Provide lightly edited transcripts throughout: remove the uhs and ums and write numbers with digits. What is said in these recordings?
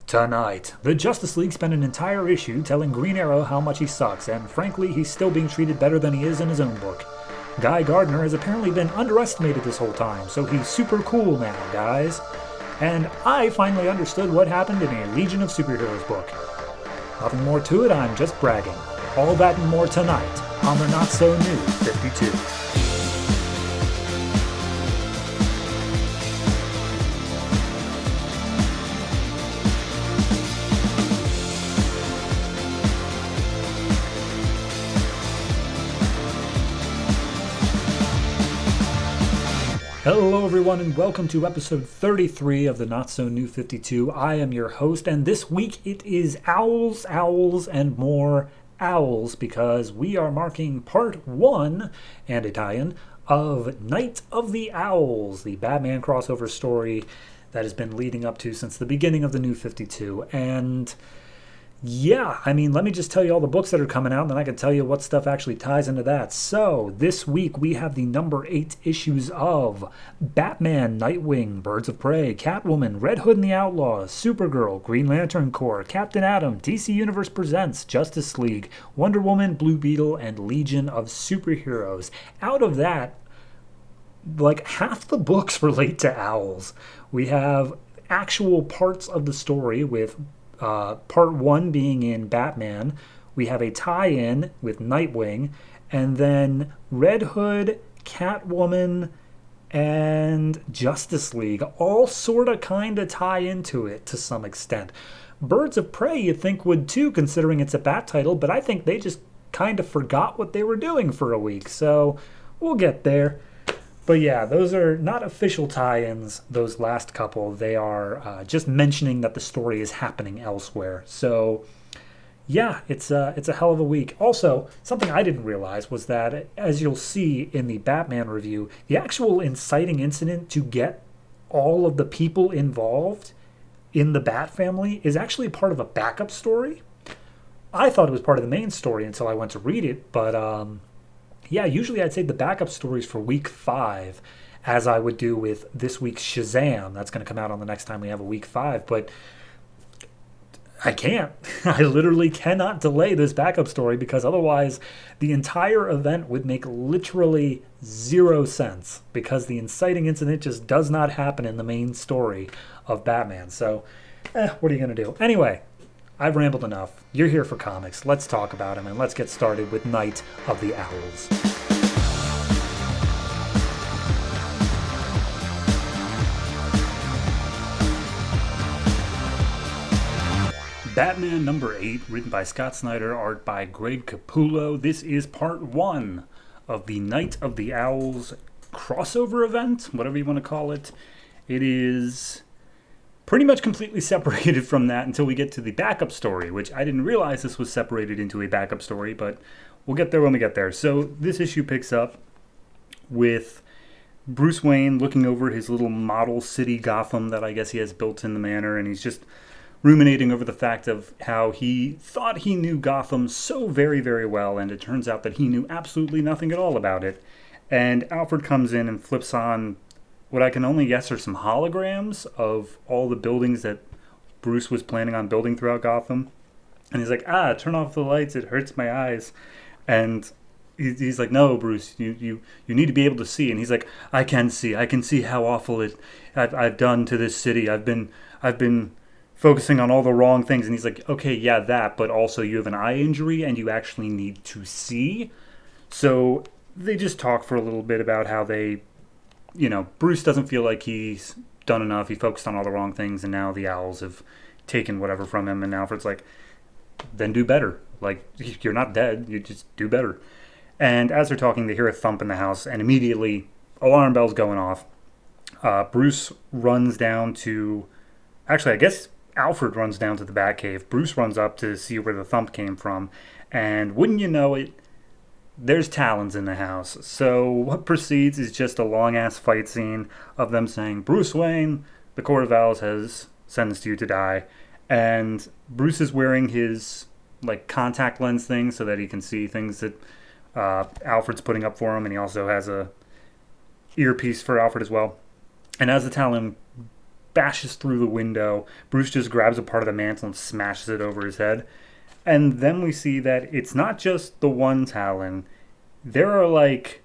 Tonight, the Justice League spent an entire issue telling Green Arrow how much he sucks, and frankly, he's still being treated better than he is in his own book. Guy Gardner has apparently been underestimated this whole time, so he's super cool now, guys. And I finally understood what happened in a Legion of Superheroes book. Nothing more to it, I'm just bragging. All that and more tonight on the Not So New 52. Hello everyone and welcome to episode 33 of the Not So New 52. I am your host, and this week it is Owls, and more Owls because we are marking part 1 and a tie-in of Night of the Owls, the Batman crossover story that has been leading up to since the beginning of the New 52. And yeah, let me just tell you all the books that are coming out, and then I can tell you what stuff actually ties into that. So, this week we have the number 8 issues of Batman, Nightwing, Birds of Prey, Catwoman, Red Hood and the Outlaws, Supergirl, Green Lantern Corps, Captain Atom, DC Universe Presents, Justice League, Wonder Woman, Blue Beetle, and Legion of Superheroes. Out of that, like half the books relate to owls. We have actual parts of the story with part 1 being in Batman. We have a tie-in with Nightwing, and then Red Hood, Catwoman, and Justice League all sort of kind of tie into it to some extent. Birds of Prey you'd think would too, considering it's a Bat title, but I think they just kind of forgot what they were doing for a week, so we'll get there. But yeah, those are not official tie-ins, those last couple. They are just mentioning that the story is happening elsewhere. So yeah, it's a hell of a week. Also, something I didn't realize was that, as you'll see in the Batman review, the actual inciting incident to get all of the people involved in the Bat family is actually part of a backup story. I thought it was part of the main story until I went to read it, but yeah, usually I'd save the backup stories for week 5, as I would do with this week's Shazam. That's going to come out on the next time we have a week 5, but I can't. I literally cannot delay this backup story because otherwise the entire event would make literally 0 sense because the inciting incident just does not happen in the main story of Batman. So, what are you going to do? Anyway, I've rambled enough. You're here for comics. Let's talk about them, and let's get started with Night of the Owls. Batman number 8, written by Scott Snyder, art by Greg Capullo. This is part 1 of the Night of the Owls crossover event, whatever you want to call it. It is pretty much completely separated from that until we get to the backup story, which I didn't realize this was separated into a backup story, but we'll get there when we get there. So this issue picks up with Bruce Wayne looking over his little model city Gotham that I guess he has built in the manor, and he's just ruminating over the fact of how he thought he knew Gotham so very, very well, and it turns out that he knew absolutely nothing at all about it. And Alfred comes in and flips on what I can only guess are some holograms of all the buildings that Bruce was planning on building throughout Gotham. And he's like, turn off the lights, it hurts my eyes. And he's like, no, Bruce, you need to be able to see. And he's like, I can see how awful I've done to this city. I've been focusing on all the wrong things. And he's like, okay, yeah, that, but also you have an eye injury and you actually need to see. So they just talk for a little bit about how Bruce doesn't feel like he's done enough. He focused on all the wrong things, and now the owls have taken whatever from him. And Alfred's like, then do better. Like, you're not dead. You just do better. And as they're talking, they hear a thump in the house, and immediately alarm bells going off. Bruce runs down to... Actually, I guess Alfred runs down to the Batcave. Bruce runs up to see where the thump came from. And wouldn't you know it, there's Talons in the house. So what proceeds is just a long-ass fight scene of them saying, Bruce Wayne, the Court of Owls has sentenced you to die. And Bruce is wearing his contact lens thing so that he can see things that Alfred's putting up for him. And he also has a earpiece for Alfred as well. And as the Talon bashes through the window. Bruce just grabs a part of the mantle and smashes it over his head. And then we see that it's not just the one Talon. There are like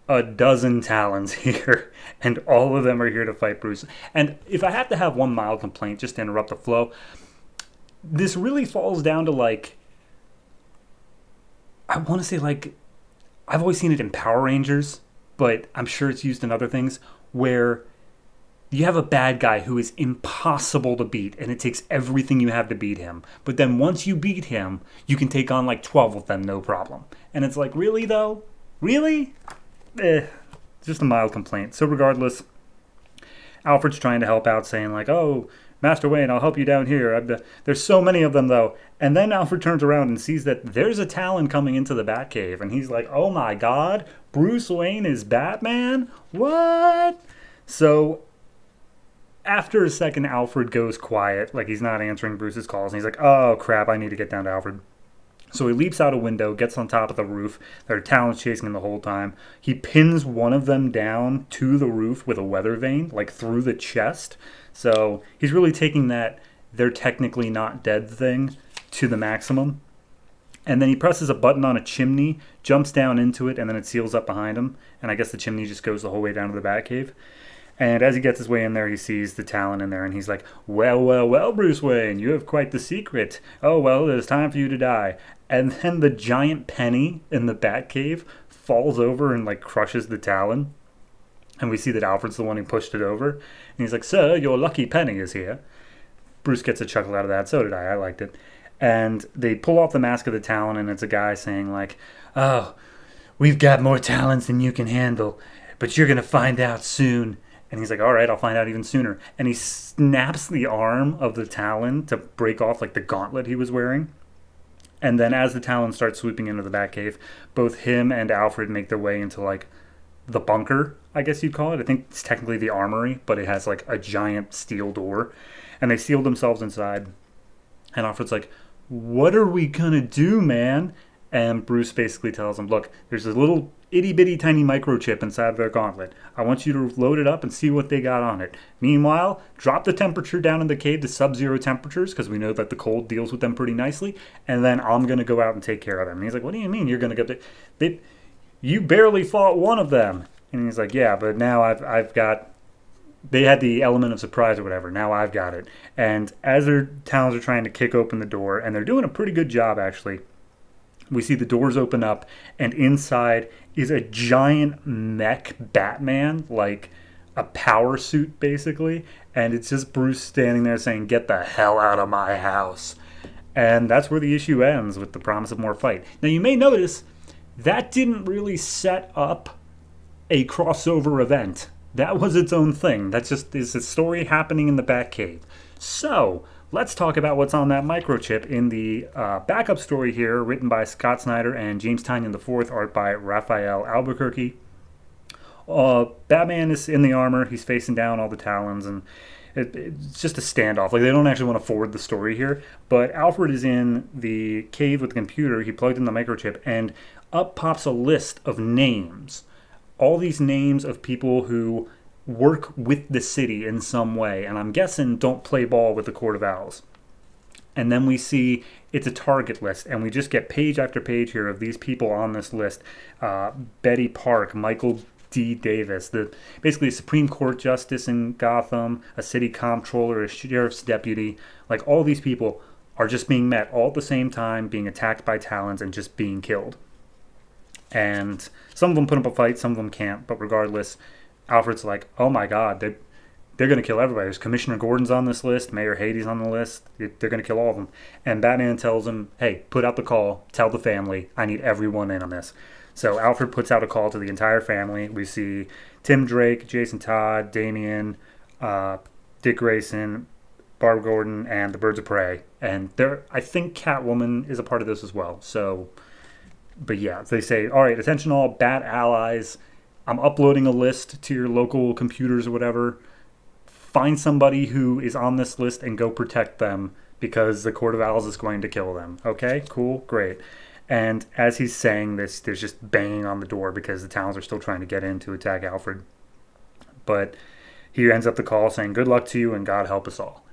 a dozen Talons here, and all of them are here to fight Bruce. And if I have to have one mild complaint, just to interrupt the flow, this really falls down to like, I want to say like, I've always seen it in Power Rangers, but I'm sure it's used in other things, where you have a bad guy who is impossible to beat, and it takes everything you have to beat him. But then once you beat him, you can take on like 12 of them, no problem. And it's like, really though? Really? Just a mild complaint. So regardless, Alfred's trying to help out, saying like, oh, Master Wayne, I'll help you down here. There's so many of them, though. And then Alfred turns around and sees that there's a Talon coming into the Batcave. And he's like, oh my god, Bruce Wayne is Batman? What? So after a second, Alfred goes quiet, like he's not answering Bruce's calls. And he's like, oh crap, I need to get down to Alfred. So he leaps out a window, gets on top of the roof. There are Talons chasing him the whole time. He pins one of them down to the roof with a weather vane, like through the chest. So he's really taking that they're technically not dead thing to the maximum. And then he presses a button on a chimney, jumps down into it, and then it seals up behind him. And I guess the chimney just goes the whole way down to the Batcave. And as he gets his way in there, he sees the Talon in there, and he's like, well, Bruce Wayne, you have quite the secret. Oh, well, it is time for you to die. And then the giant penny in the Batcave falls over and, like, crushes the Talon. And we see that Alfred's the one who pushed it over. And he's like, sir, your lucky penny is here. Bruce gets a chuckle out of that. So did I. I liked it. And they pull off the mask of the Talon, and it's a guy saying, like, oh, we've got more Talons than you can handle, but you're going to find out soon. And he's like, all right, I'll find out even sooner. And he snaps the arm of the Talon to break off, like, the gauntlet he was wearing. And then as the Talon starts swooping into the Batcave, both him and Alfred make their way into, like, the bunker, I guess you'd call it. I think it's technically the armory, but it has, like, a giant steel door. And they seal themselves inside. And Alfred's like, what are we gonna do, man? And Bruce basically tells him, look, there's a little itty-bitty tiny microchip inside of their gauntlet. I want you to load it up and see what they got on it. Meanwhile, drop the temperature down in the cave to sub-zero temperatures, because we know that the cold deals with them pretty nicely, and then I'm going to go out and take care of them. And he's like, what do you mean you're going to get the... You barely fought one of them. And he's like, yeah, but now I've got... They had the element of surprise or whatever. Now I've got it. And as their Talons are trying to kick open the door, and they're doing a pretty good job, actually, we see the doors open up, and inside is a giant mech Batman, like a power suit, basically. And it's just Bruce standing there saying, get the hell out of my house. And that's where the issue ends, with the promise of more fight. Now, you may notice that didn't really set up a crossover event. That was its own thing. That just is a story happening in the Batcave. So, let's talk about what's on that microchip in the backup story here, written by Scott Snyder and James Tynion IV, art by Rafael Albuquerque. Batman is in the armor. He's facing down all the Talons, and it's just a standoff. Like, they don't actually want to forward the story here. But Alfred is in the cave with the computer. He plugged in the microchip, and up pops a list of names. All these names of people who work with the city in some way, and I'm guessing don't play ball with the Court of Owls. And then we see it's a target list, and we just get page after page here of these people on this list. Betty Park, Michael D. Davis, basically a Supreme Court justice in Gotham, a city comptroller, a sheriff's deputy. Like, all these people are just being met all at the same time, being attacked by Talons and just being killed. And some of them put up a fight, some of them can't, but regardless, Alfred's like, oh my god, they're going to kill everybody. There's Commissioner Gordon's on this list, Mayor Hades on the list, they're going to kill all of them. And Batman tells him, hey, put out the call, tell the family, I need everyone in on this. So Alfred puts out a call to the entire family. We see Tim Drake, Jason Todd, Damian, Dick Grayson, Barb Gordon, and the Birds of Prey. And I think Catwoman is a part of this as well. So... But yeah, they say, all right, attention all Bat allies. I'm uploading a list to your local computers or whatever. Find somebody who is on this list and go protect them, because the Court of Owls is going to kill them. Okay, cool, great. And as he's saying this, there's just banging on the door because the Talons are still trying to get in to attack Alfred. But he ends up the call saying, "Good luck to you and God help us all."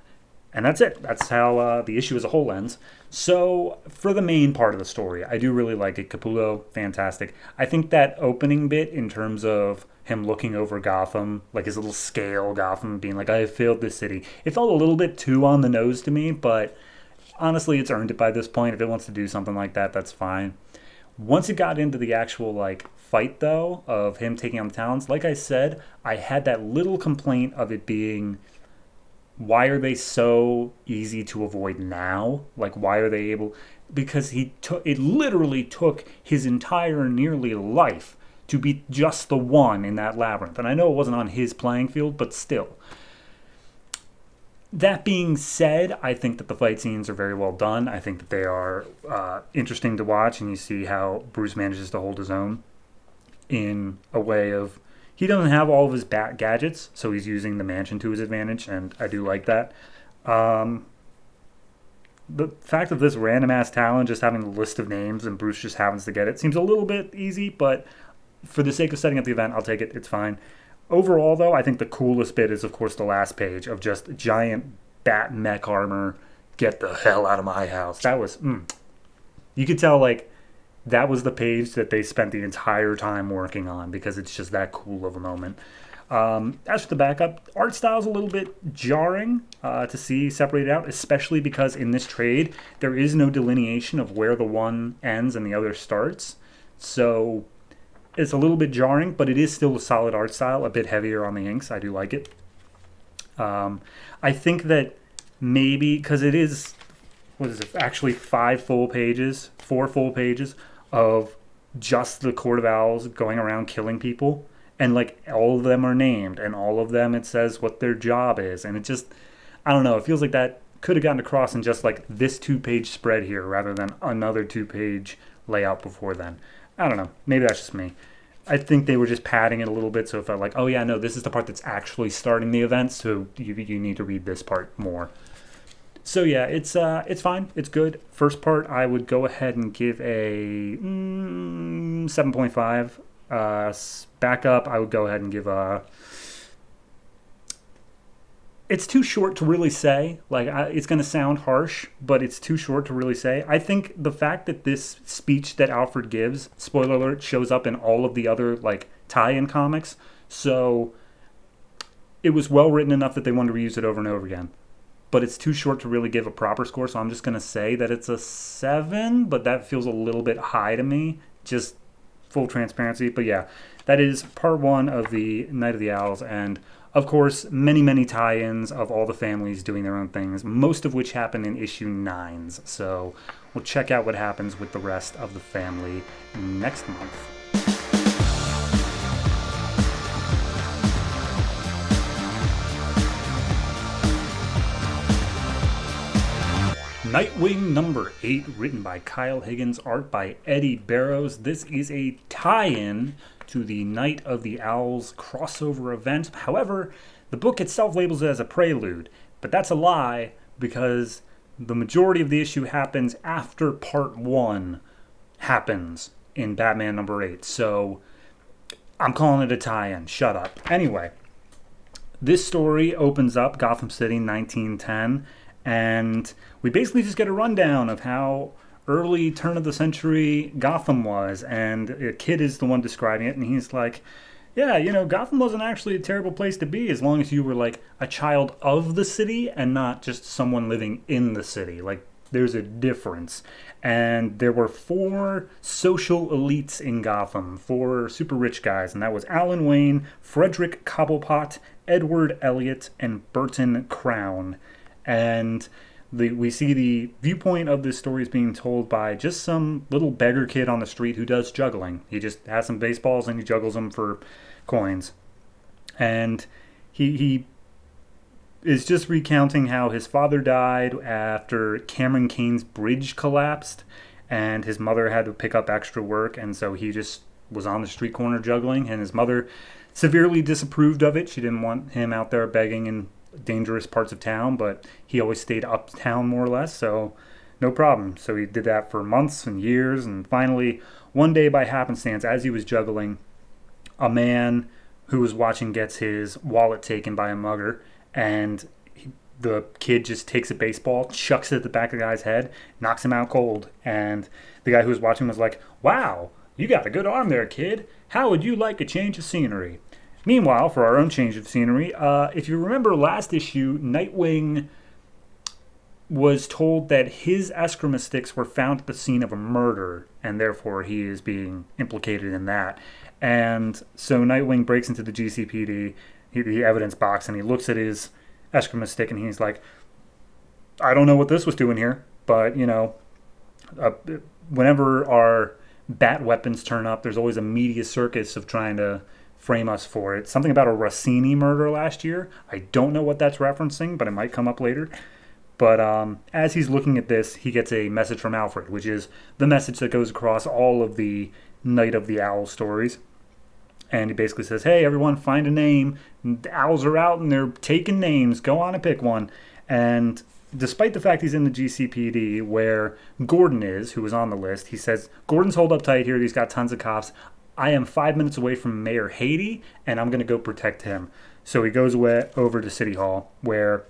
And that's it. That's how the issue as a whole ends. So for the main part of the story, I do really like it. Capullo, fantastic. I think that opening bit in terms of him looking over Gotham, like his little scale Gotham being like, "I have failed this city," it felt a little bit too on the nose to me, but honestly, it's earned it by this point. If it wants to do something like that, that's fine. Once it got into the actual like fight though of him taking on the Talons, like I said, I had that little complaint of it being, why are they so easy to avoid now? Like, why are they able? Because it literally took his entire nearly life to beat just the one in that labyrinth. And I know it wasn't on his playing field, but still. That being said, I think that the fight scenes are very well done. I think that they are interesting to watch, and you see how Bruce manages to hold his own in a way of, he doesn't have all of his bat gadgets, so he's using the mansion to his advantage, and I do like that. The fact of this random-ass talent just having a list of names and Bruce just happens to get it seems a little bit easy, but for the sake of setting up the event, I'll take it. It's fine. Overall, though, I think the coolest bit is, of course, the last page of just giant bat mech armor. Get the hell out of my house. That was, you could tell, like, that was the page that they spent the entire time working on because it's just that cool of a moment. As for the backup, art style is a little bit jarring to see separated out, especially because in this trade, there is no delineation of where the one ends and the other starts. So it's a little bit jarring, but it is still a solid art style, a bit heavier on the inks. I do like it. I think that maybe, because it is, what is it, actually 4 full pages of just the Court of Owls going around killing people. And, like, all of them are named, and all of them, it says what their job is. And it just, I don't know, it feels like that could have gotten across in just, like, this 2-page spread here rather than another 2-page layout before then. I don't know. Maybe that's just me. I think they were just padding it a little bit, so it felt like, oh yeah, no, this is the part that's actually starting the event, so you need to read this part more. So yeah, it's fine. It's good. First part, I would go ahead and give a 7.5. Backup, I would go ahead and give a... It's too short to really say. Like, it's going to sound harsh, but it's too short to really say. I think the fact that this speech that Alfred gives, spoiler alert, shows up in all of the other, like, tie-in comics. So it was well written enough that they wanted to reuse it over and over again. But it's too short to really give a proper score, so I'm just going to say that it's a 7, but that feels a little bit high to me. Just full transparency. But yeah, that is part 1 of the Night of the Owls, and of course, many, many tie-ins of all the families doing their own things, most of which happen in issue 9s. So we'll check out what happens with the rest of the family next month. Nightwing number 8, written by Kyle Higgins, art by Eddy Barrows. This is a tie-in to the Night of the Owls crossover event. However, the book itself labels it as a prelude, but that's a lie because the majority of the issue happens after part 1 happens in Batman number 8. So I'm calling it a tie-in. Shut up. Anyway, this story opens up Gotham City 1910, and we basically just get a rundown of how early turn of the century Gotham was, and a kid is the one describing it, and he's like, yeah, you know, Gotham wasn't actually a terrible place to be as long as you were like a child of the city and not just someone living in the city. Like, there's a difference. And there were 4 social elites in Gotham, 4 super rich guys, and that was Alan Wayne, Frederick Cobblepot, Edward Elliot, and Burton Crown. And we see the viewpoint of this story is being told by just some little beggar kid on the street who does juggling. He just has some baseballs and he juggles them for coins. And he is just recounting how his father died after Cameron Kane's bridge collapsed, and his mother had to pick up extra work, and so he just was on the street corner juggling, and his mother severely disapproved of it. She didn't want him out there begging in dangerous parts of town, but he always stayed uptown more or less, so no problem. So he did that for months and years, and finally, one day by happenstance, as he was juggling, a man who was watching gets his wallet taken by a mugger, and the kid just takes a baseball, chucks it at the back of the guy's head, knocks him out cold. And the guy who was watching was like, "Wow, you got a good arm there, kid. How would you like a change of scenery?" Meanwhile, for our own change of scenery, if you remember last issue, Nightwing was told that his eskrima sticks were found at the scene of a murder, and therefore he is being implicated in that. And so Nightwing breaks into the GCPD, the evidence box, and he looks at his eskrima stick, and he's like, "I don't know what this was doing here, but, whenever our bat weapons turn up, there's always a media circus of trying to frame us for it. Something about a Rossini murder last year. I don't know what that's referencing, but it might come up later." But as he's looking at this, he gets a message from Alfred, which is the message that goes across all of the Night of the Owl stories. And he basically says, "Hey, everyone, find a name. The owls are out and they're taking names. Go on and pick one." And despite the fact he's in the GCPD, where Gordon is, who was on the list, he says, "Gordon's holed up tight here. He's got tons of cops. I am 5 minutes away from Mayor Eddy, and I'm going to go protect him." So he goes over to City Hall, where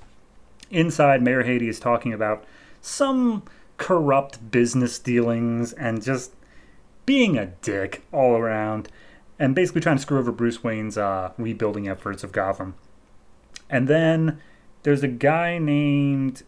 inside Mayor Eddy is talking about some corrupt business dealings and just being a dick all around, and basically trying to screw over Bruce Wayne's rebuilding efforts of Gotham. And then there's a guy named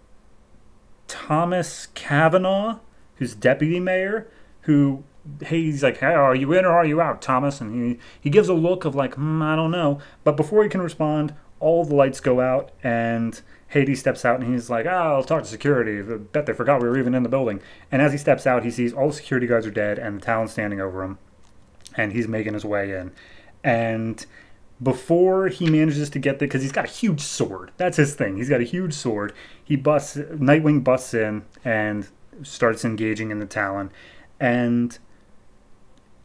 Thomas Kavanaugh, who's deputy mayor, who he's like, "Hey, are you in or are you out, Thomas?" And he gives a look of like, "I don't know." But before he can respond, all the lights go out, and Eddy steps out, and he's like, "I'll talk to security. I bet they forgot we were even in the building." And as he steps out, he sees all the security guards are dead, and the Talon's standing over him. And he's making his way in. And before he manages to get there, because he's got a huge sword. That's his thing. He's got a huge sword. Nightwing busts in and starts engaging in the Talon. And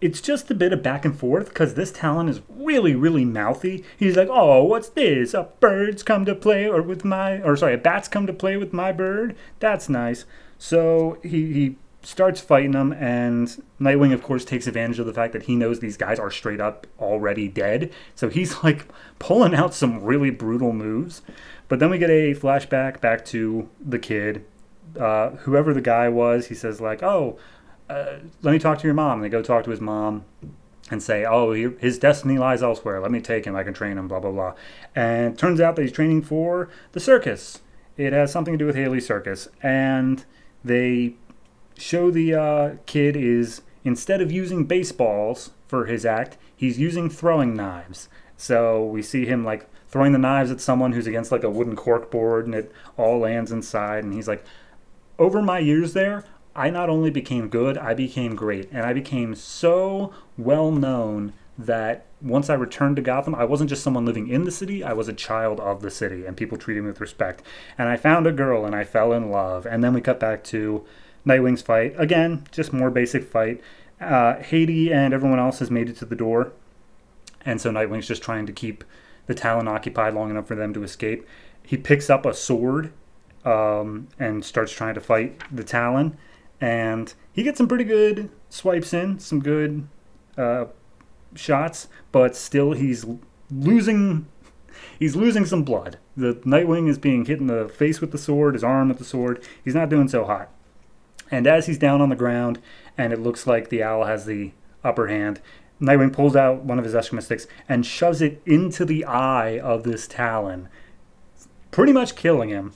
it's just a bit of back and forth, because this Talon is really, really mouthy. He's like, "Oh, what's this? A bats come to play with my bird? That's nice." So he starts fighting them, and Nightwing, of course, takes advantage of the fact that he knows these guys are straight up already dead. So he's like pulling out some really brutal moves. But then we get a flashback back to the kid. Whoever the guy was, he says like, "Oh, let me talk to your mom." And they go talk to his mom and say, "Oh, his destiny lies elsewhere. Let me take him. I can train him, blah, blah, blah." And it turns out that he's training for the circus. It has something to do with Haley's Circus. And they show the kid is, instead of using baseballs for his act, he's using throwing knives. So we see him like throwing the knives at someone who's against like a wooden cork board, and it all lands inside. And he's like, "Over my years there, I not only became good, I became great. And I became so well known that once I returned to Gotham, I wasn't just someone living in the city, I was a child of the city, and people treated me with respect. And I found a girl and I fell in love." And then we cut back to Nightwing's fight. Again, just more basic fight. Eddy and everyone else has made it to the door. And so Nightwing's just trying to keep the Talon occupied long enough for them to escape. He picks up a sword and starts trying to fight the Talon. And he gets some pretty good swipes in, some good shots, but still he's losing some blood. The Nightwing is being hit in the face with the sword, his arm with the sword. He's not doing so hot. And as he's down on the ground, and it looks like the owl has the upper hand, Nightwing pulls out one of his eskrima sticks and shoves it into the eye of this Talon, pretty much killing him.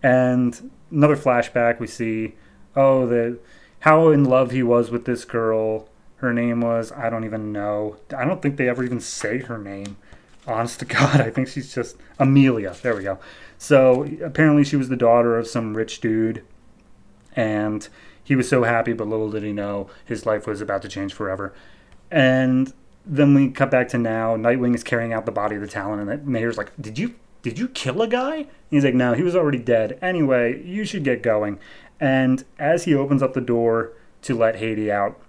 And another flashback, we see, how in love he was with this girl. Her name was, I don't even know. I don't think they ever even say her name. Honest to God, I think she's just Amelia. There we go. So apparently she was the daughter of some rich dude. And he was so happy, but little did he know his life was about to change forever. And then we cut back to now. Nightwing is carrying out the body of the Talon, and the mayor's like, Did you kill a guy?" And he's like, "No, he was already dead. Anyway, you should get going." And as he opens up the door to let Eddy out,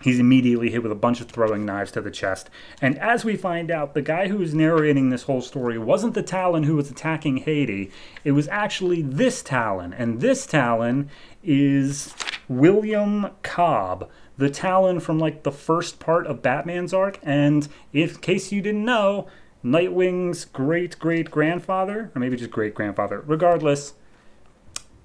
he's immediately hit with a bunch of throwing knives to the chest. And as we find out, the guy who was narrating this whole story wasn't the Talon who was attacking Eddy. It was actually this Talon. And this Talon is William Cobb, the Talon from like the first part of Batman's arc. And in case you didn't know, Nightwing's great-great-grandfather, or maybe just great-grandfather, regardless,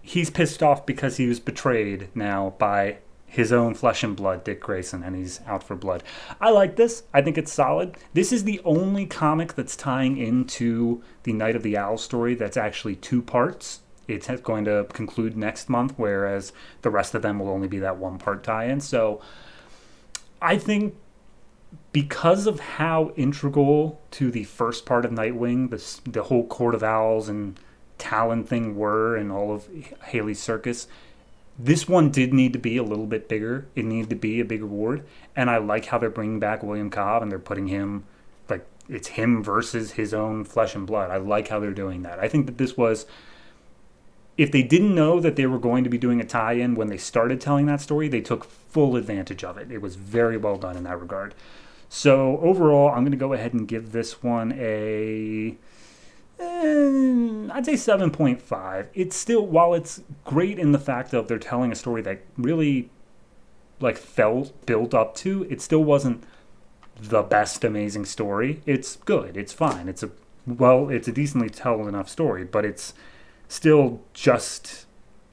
he's pissed off because he was betrayed now by his own flesh and blood, Dick Grayson, and he's out for blood. I like this. I think it's solid. This is the only comic that's tying into the Night of the Owl story that's actually 2 parts. It's going to conclude next month, whereas the rest of them will only be that 1-part tie-in. So I think because of how integral to the first part of Nightwing, the whole Court of Owls and Talon thing were, and all of Haley's circus, this one did need to be a little bit bigger. It needed to be a big reward. And I like how they're bringing back William Cobb and they're putting him, like, it's him versus his own flesh and blood. I like how they're doing that. I think that this was, if they didn't know that they were going to be doing a tie-in when they started telling that story, they took full advantage of it. It was very well done in that regard. So overall, I'm going to go ahead and give this one I'd say 7.5. It's still, while it's great in the fact of they're telling a story that really like felt built up to, it still wasn't the best amazing story. It's good. It's fine. It's a decently told enough story, but it's still just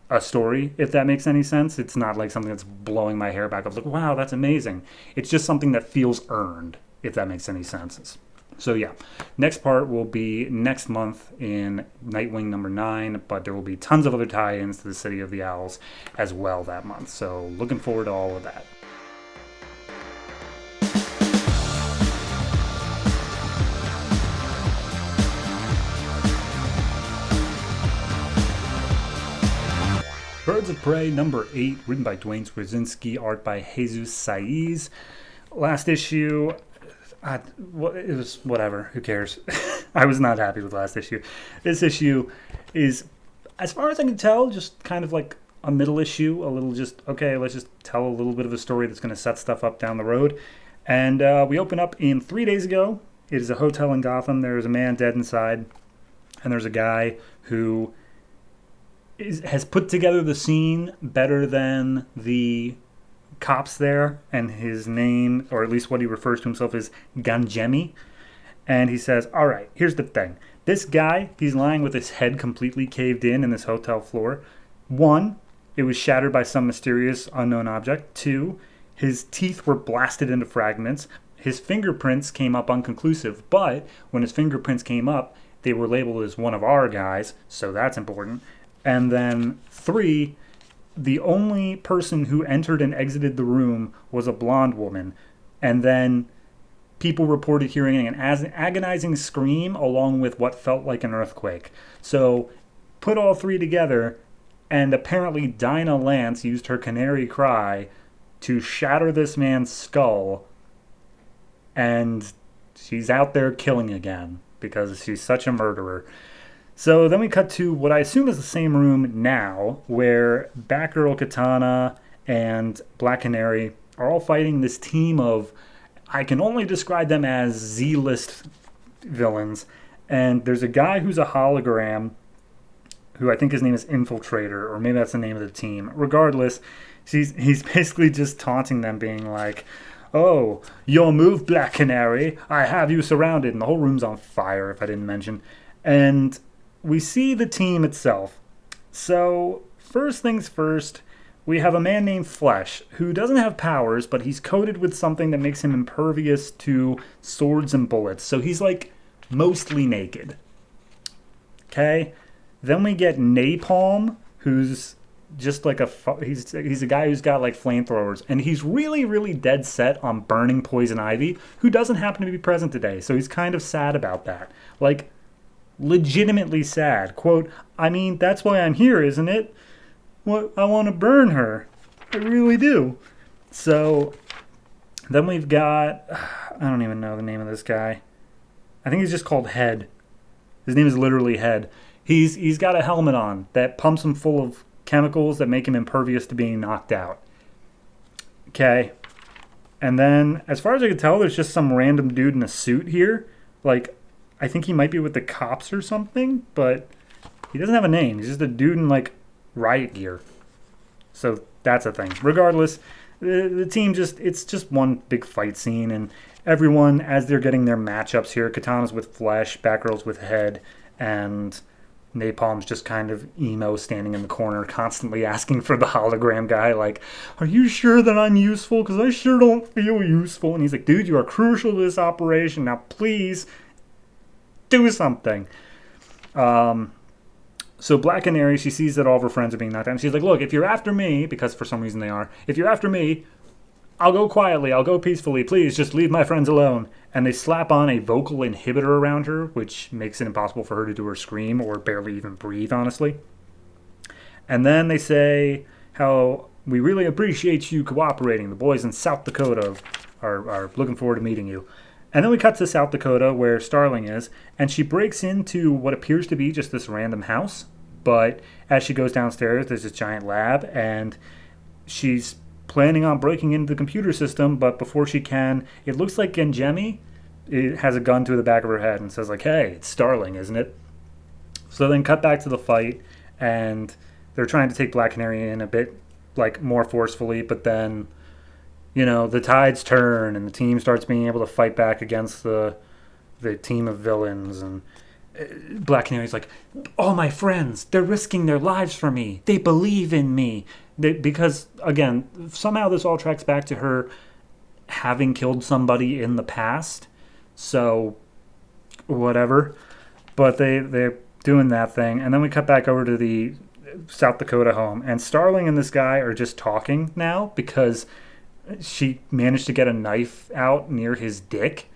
a story, if that makes any sense. It's not like something that's blowing my hair back. I was like, wow, that's amazing. It's just something that feels earned, if that makes any sense. So yeah, next part will be next month in Nightwing number 9, but there will be tons of other tie-ins to the City of the Owls as well that month. So looking forward to all of that. Birds of Prey number 8, written by Duane Swierczynski, art by Jesús Saíz. Last issue, it was whatever. Who cares? I was not happy with last issue. This issue is, as far as I can tell, just kind of like a middle issue. A little just, okay, let's just tell a little bit of a story that's going to set stuff up down the road. And we open up in 3 days ago. It is a hotel in Gotham. There is a man dead inside. And there's a guy who has put together the scene better than the cops there, and his name, or at least what he refers to himself, is Ganjemi. And he says, all right, here's the thing. This guy, he's lying with his head completely caved in this hotel floor. 1, it was shattered by some mysterious unknown object. 2, his teeth were blasted into fragments. His fingerprints came up unconclusive, but when his fingerprints came up, they were labeled as one of our guys, so that's important. And then 3, the only person who entered and exited the room was a blonde woman. And then people reported hearing an agonizing scream along with what felt like an earthquake. So put all 3 together, and apparently Dinah Lance used her canary cry to shatter this man's skull. And she's out there killing again because she's such a murderer. So then we cut to what I assume is the same room now, where Batgirl, Katana, and Black Canary are all fighting this team of, I can only describe them as Z-list villains. And there's a guy who's a hologram, who I think his name is Infiltrator, or maybe that's the name of the team. Regardless, he's basically just taunting them, being like, oh, your move, Black Canary, I have you surrounded. And the whole room's on fire, if I didn't mention. And we see the team itself. So, first things first, we have a man named Flesh, who doesn't have powers, but he's coated with something that makes him impervious to swords and bullets. So he's like mostly naked. Okay? Then we get Napalm, who's just like he's a guy who's got like flamethrowers, and he's really, really dead set on burning Poison Ivy, who doesn't happen to be present today. So he's kind of sad about that. Like, legitimately sad. Quote, I mean, that's why I'm here, isn't it? What, I want to burn her. I really do. So then we've got, I don't even know the name of this guy. I think he's just called Head. His name is literally Head. He's got a helmet on that pumps him full of chemicals that make him impervious to being knocked out. Okay. And then, as far as I can tell, there's just some random dude in a suit here. Like, I think he might be with the cops or something, but he doesn't have a name. He's just a dude in, like, riot gear. So that's a thing. Regardless, the team it's just one big fight scene, and everyone, as they're getting their matchups here, Katana's with Flesh, Batgirl's with Head, and Napalm's just kind of emo standing in the corner, constantly asking for the hologram guy, like, are you sure that I'm useful? Because I sure don't feel useful. And he's like, dude, you are crucial to this operation. Now, please, do something. So Black Canary, she sees that all of her friends are being knocked down. She's like, look, if you're after me, because for some reason they are, if you're after me, I'll go quietly, I'll go peacefully, please just leave my friends alone. And they slap on a vocal inhibitor around her, which makes it impossible for her to do her scream or barely even breathe, honestly. And then they say how we really appreciate you cooperating. The boys in South Dakota are looking forward to meeting you. And then we cut to South Dakota where Starling is, and she breaks into what appears to be just this random house. But as she goes downstairs, there's this giant lab, and she's planning on breaking into the computer system, but before she can, it looks like Genjemi has a gun to the back of her head and says, like, hey, it's Starling, isn't it? So then cut back to the fight, and they're trying to take Black Canary in a bit, like, more forcefully, but then, you know, the tides turn, and the team starts being able to fight back against the team of villains, and Black Canary's like, all my friends, they're risking their lives for me. They believe in me. Because, again, somehow this all tracks back to her having killed somebody in the past. So, whatever. But they're doing that thing. And then we cut back over to the South Dakota home. And Starling and this guy are just talking now because she managed to get a knife out near his dick.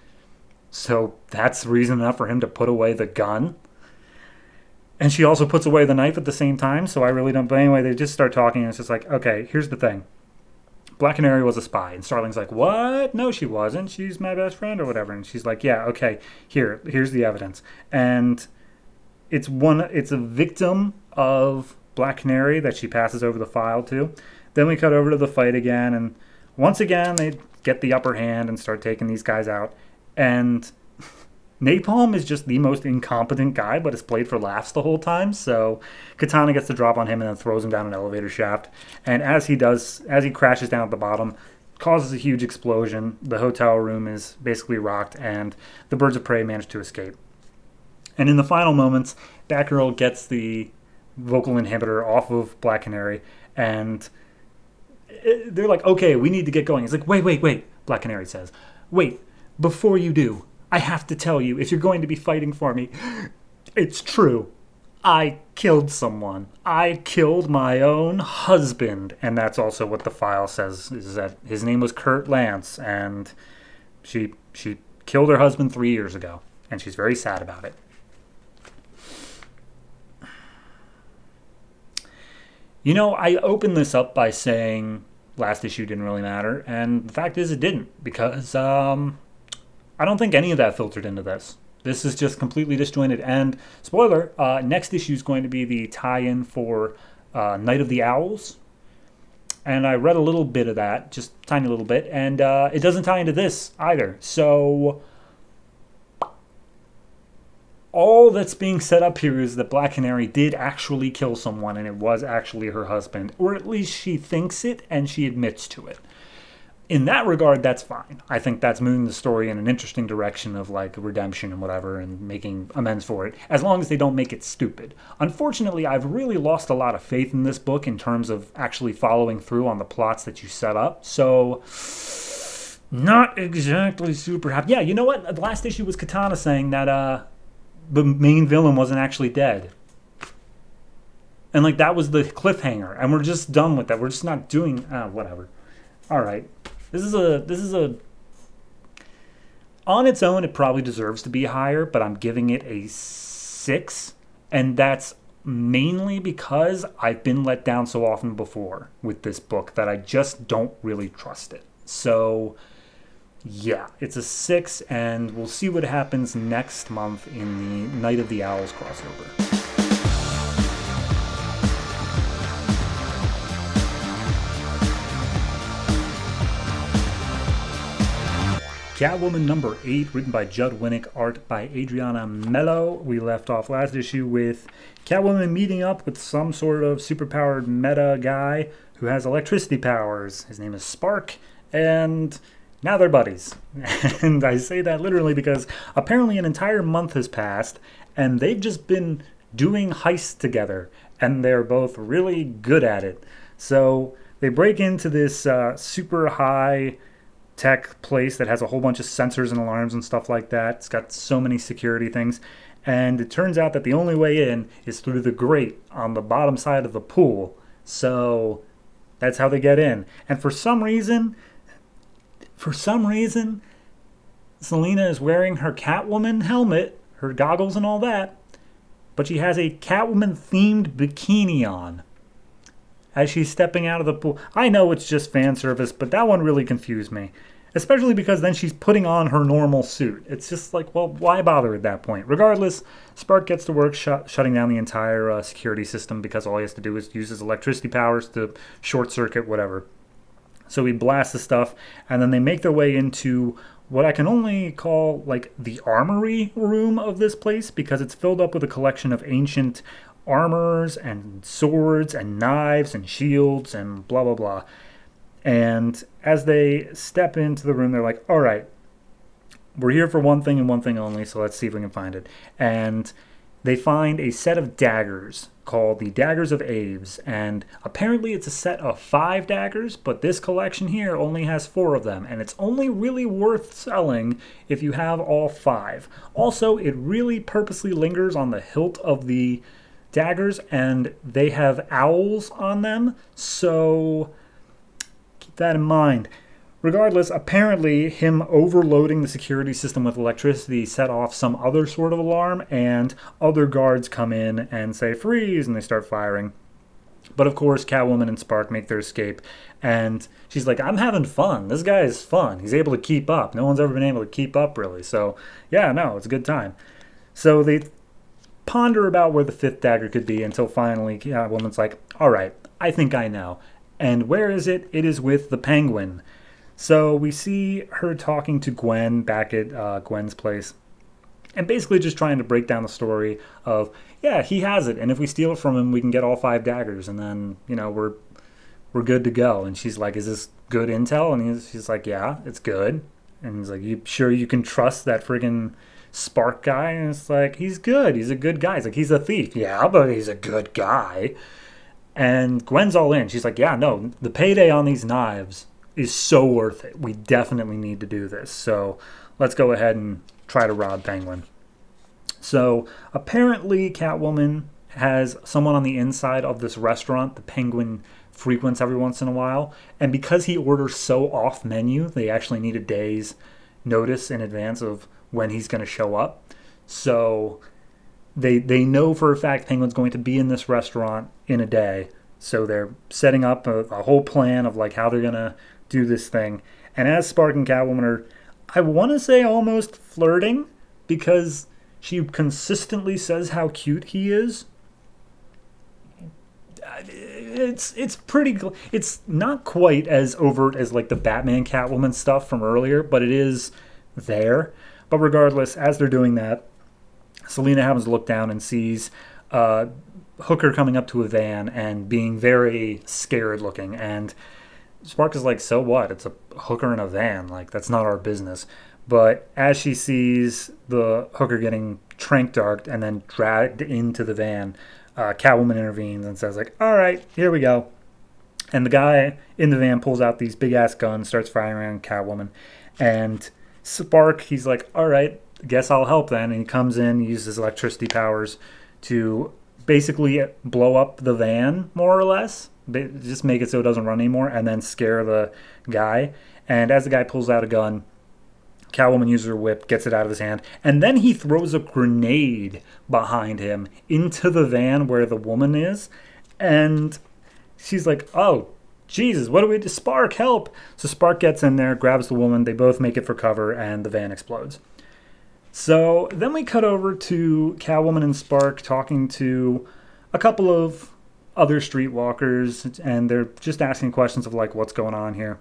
So that's reason enough for him to put away the gun. And she also puts away the knife at the same time, so I really don't... But anyway, they just start talking, and it's just like, okay, here's the thing. Black Canary was a spy. And Starling's like, what? No, she wasn't. She's my best friend or whatever. And she's like, yeah, okay, here's the evidence. And it's a victim of Black Canary that she passes over the file to. Then we cut over to the fight again, and once again, they get the upper hand and start taking these guys out. And Napalm is just the most incompetent guy, but is played for laughs the whole time. So Katana gets the drop on him and then throws him down an elevator shaft. And as he crashes down at the bottom, causes a huge explosion. The hotel room is basically rocked, and the birds of prey manage to escape. And in the final moments, Batgirl gets the vocal inhibitor off of Black Canary, and they're like, okay, we need to get going. He's like, wait, Black Canary says. Wait, before you do, I have to tell you, if you're going to be fighting for me, it's true. I killed someone. I killed my own husband. And that's also what the file says, is that his name was Kurt Lance, and she killed her husband 3 years ago, and she's very sad about it. You know, I opened this up by saying last issue didn't really matter, and the fact is it didn't, because I don't think any of that filtered into this. This is just completely disjointed. And, spoiler, next issue is going to be the tie-in for Night of the Owls. And I read a little bit of that, just a tiny little bit. And it doesn't tie into this either. So, all that's being set up here is that Black Canary did actually kill someone, and it was actually her husband. Or at least she thinks it, and she admits to it. In that regard, that's fine. I think that's moving the story in an interesting direction of, like, redemption and whatever, and making amends for it, as long as they don't make it stupid. Unfortunately, I've really lost a lot of faith in this book in terms of actually following through on the plots that you set up, so not exactly super happy. Yeah, you know what? The last issue was Katana saying that the main villain wasn't actually dead. And, like, that was the cliffhanger, and we're just done with that. We're just not doing... whatever. All right. This is a on its own, it probably deserves to be higher, but I'm giving it a 6, and that's mainly because I've been let down so often before with this book that I just don't really trust it. So, yeah, it's a 6, and we'll see what happens next month in the Night of the Owls crossover. Catwoman number 8, written by Judd, Winick, art by Adriana, Melo. We left off last issue with Catwoman meeting up with some sort of superpowered meta guy who has electricity powers. His name is Spark, and now they're buddies. And I say that literally because apparently an entire month has passed, and they've just been doing heists together, and they're both really good at it. So they break into this super high tech place that has a whole bunch of sensors and alarms and stuff like that. It's got so many security things. And it turns out that the only way in is through the grate on the bottom side of the pool. So that's how they get in. And for some reason, Selena is wearing her Catwoman helmet, her goggles and all that, but she has a Catwoman-themed bikini on as she's stepping out of the pool. I know it's just fan service, but that one really confused me. Especially because then she's putting on her normal suit. It's just like, well, why bother at that point? Regardless, Spark gets to work shutting down the entire security system because all he has to do is use his electricity powers to short circuit whatever. So he blasts the stuff, and then they make their way into what I can only call like the armory room of this place, because it's filled up with a collection of ancient armors and swords and knives and shields and blah blah blah. And as they step into the room, they're like, all right, we're here for one thing and one thing only, so let's see if we can find it. And they find a set of daggers called the Daggers of Aves, and apparently it's a set of 5 daggers, but this collection here only has 4 of them, and it's only really worth selling if you have all 5. Also, it really purposely lingers on the hilt of the daggers, and they have owls on them, so keep that in mind. Regardless, apparently him overloading the security system with electricity set off some other sort of alarm, and other guards come in and say freeze, and they start firing. But of course, Catwoman and Spark make their escape, and she's like, I'm having fun. This guy is fun. He's able to keep up. No one's ever been able to keep up, really. So yeah, no, it's a good time. So they ponder about where the 5th dagger could be until finally Catwoman's like, all right, I think I know. And where is it? It is with the Penguin. So we see her talking to Gwen back at Gwen's place, and basically just trying to break down the story of, yeah, he has it, and if we steal it from him, we can get all 5 daggers, and then, you know, we're good to go. And she's like, is this good intel? And she's like, yeah, it's good. And he's like, you sure you can trust that friggin' Spark guy? And it's like, he's good. He's a good guy. He's like, he's a thief. Yeah, but he's a good guy. And Gwen's all in. She's like, yeah, no, the payday on these knives is so worth it. We definitely need to do this. So let's go ahead and try to rob Penguin. So apparently Catwoman has someone on the inside of this restaurant the Penguin frequents every once in a while. And because he orders so off menu, they actually need a day's notice in advance of when he's going to show up. So they know for a fact Penguin's going to be in this restaurant in a day. So they're setting up a whole plan of like how they're going to do this thing. And as Spark and Catwoman are, I want to say, almost flirting, because she consistently says how cute he is. It's pretty, it's not quite as overt as like the Batman Catwoman stuff from earlier, but it is there. But regardless, as they're doing that, Selena happens to look down and sees Hooker coming up to a van and being very scared looking, and Spark is like, so what? It's a hooker in a van. Like, that's not our business. But as she sees the hooker getting trank-darked and then dragged into the van, Catwoman intervenes and says, like, all right, here we go. And the guy in the van pulls out these big-ass guns, starts firing around Catwoman. And Spark, he's like, all right, guess I'll help then. And he comes in, uses electricity powers to basically blow up the van, more or less. Just make it so it doesn't run anymore, and then scare the guy. And as the guy pulls out a gun, Catwoman uses her whip, gets it out of his hand, and then he throws a grenade behind him into the van where the woman is. And she's like, oh, Jesus, what do we do? Spark, help! So Spark gets in there, grabs the woman, they both make it for cover, and the van explodes. So then we cut over to Catwoman and Spark talking to a couple of other streetwalkers, and they're just asking questions of like, what's going on here.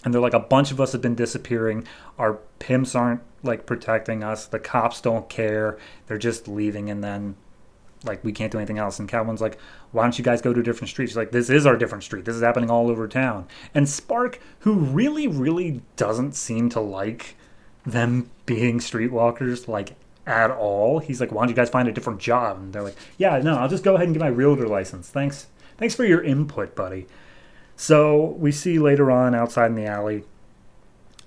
And they're like, a bunch of us have been disappearing. Our pimps aren't like protecting us. The cops don't care. They're just leaving, and then like we can't do anything else. And Catwoman's like, why don't you guys go to a different street? She's like, this is our different street. This is happening all over town. And Spark, who really, really doesn't seem to like them being streetwalkers, like at all. He's like, why don't you guys find a different job? And they're like, yeah, no, I'll just go ahead and get my realtor license. Thanks for your input, buddy. So we see later on outside in the alley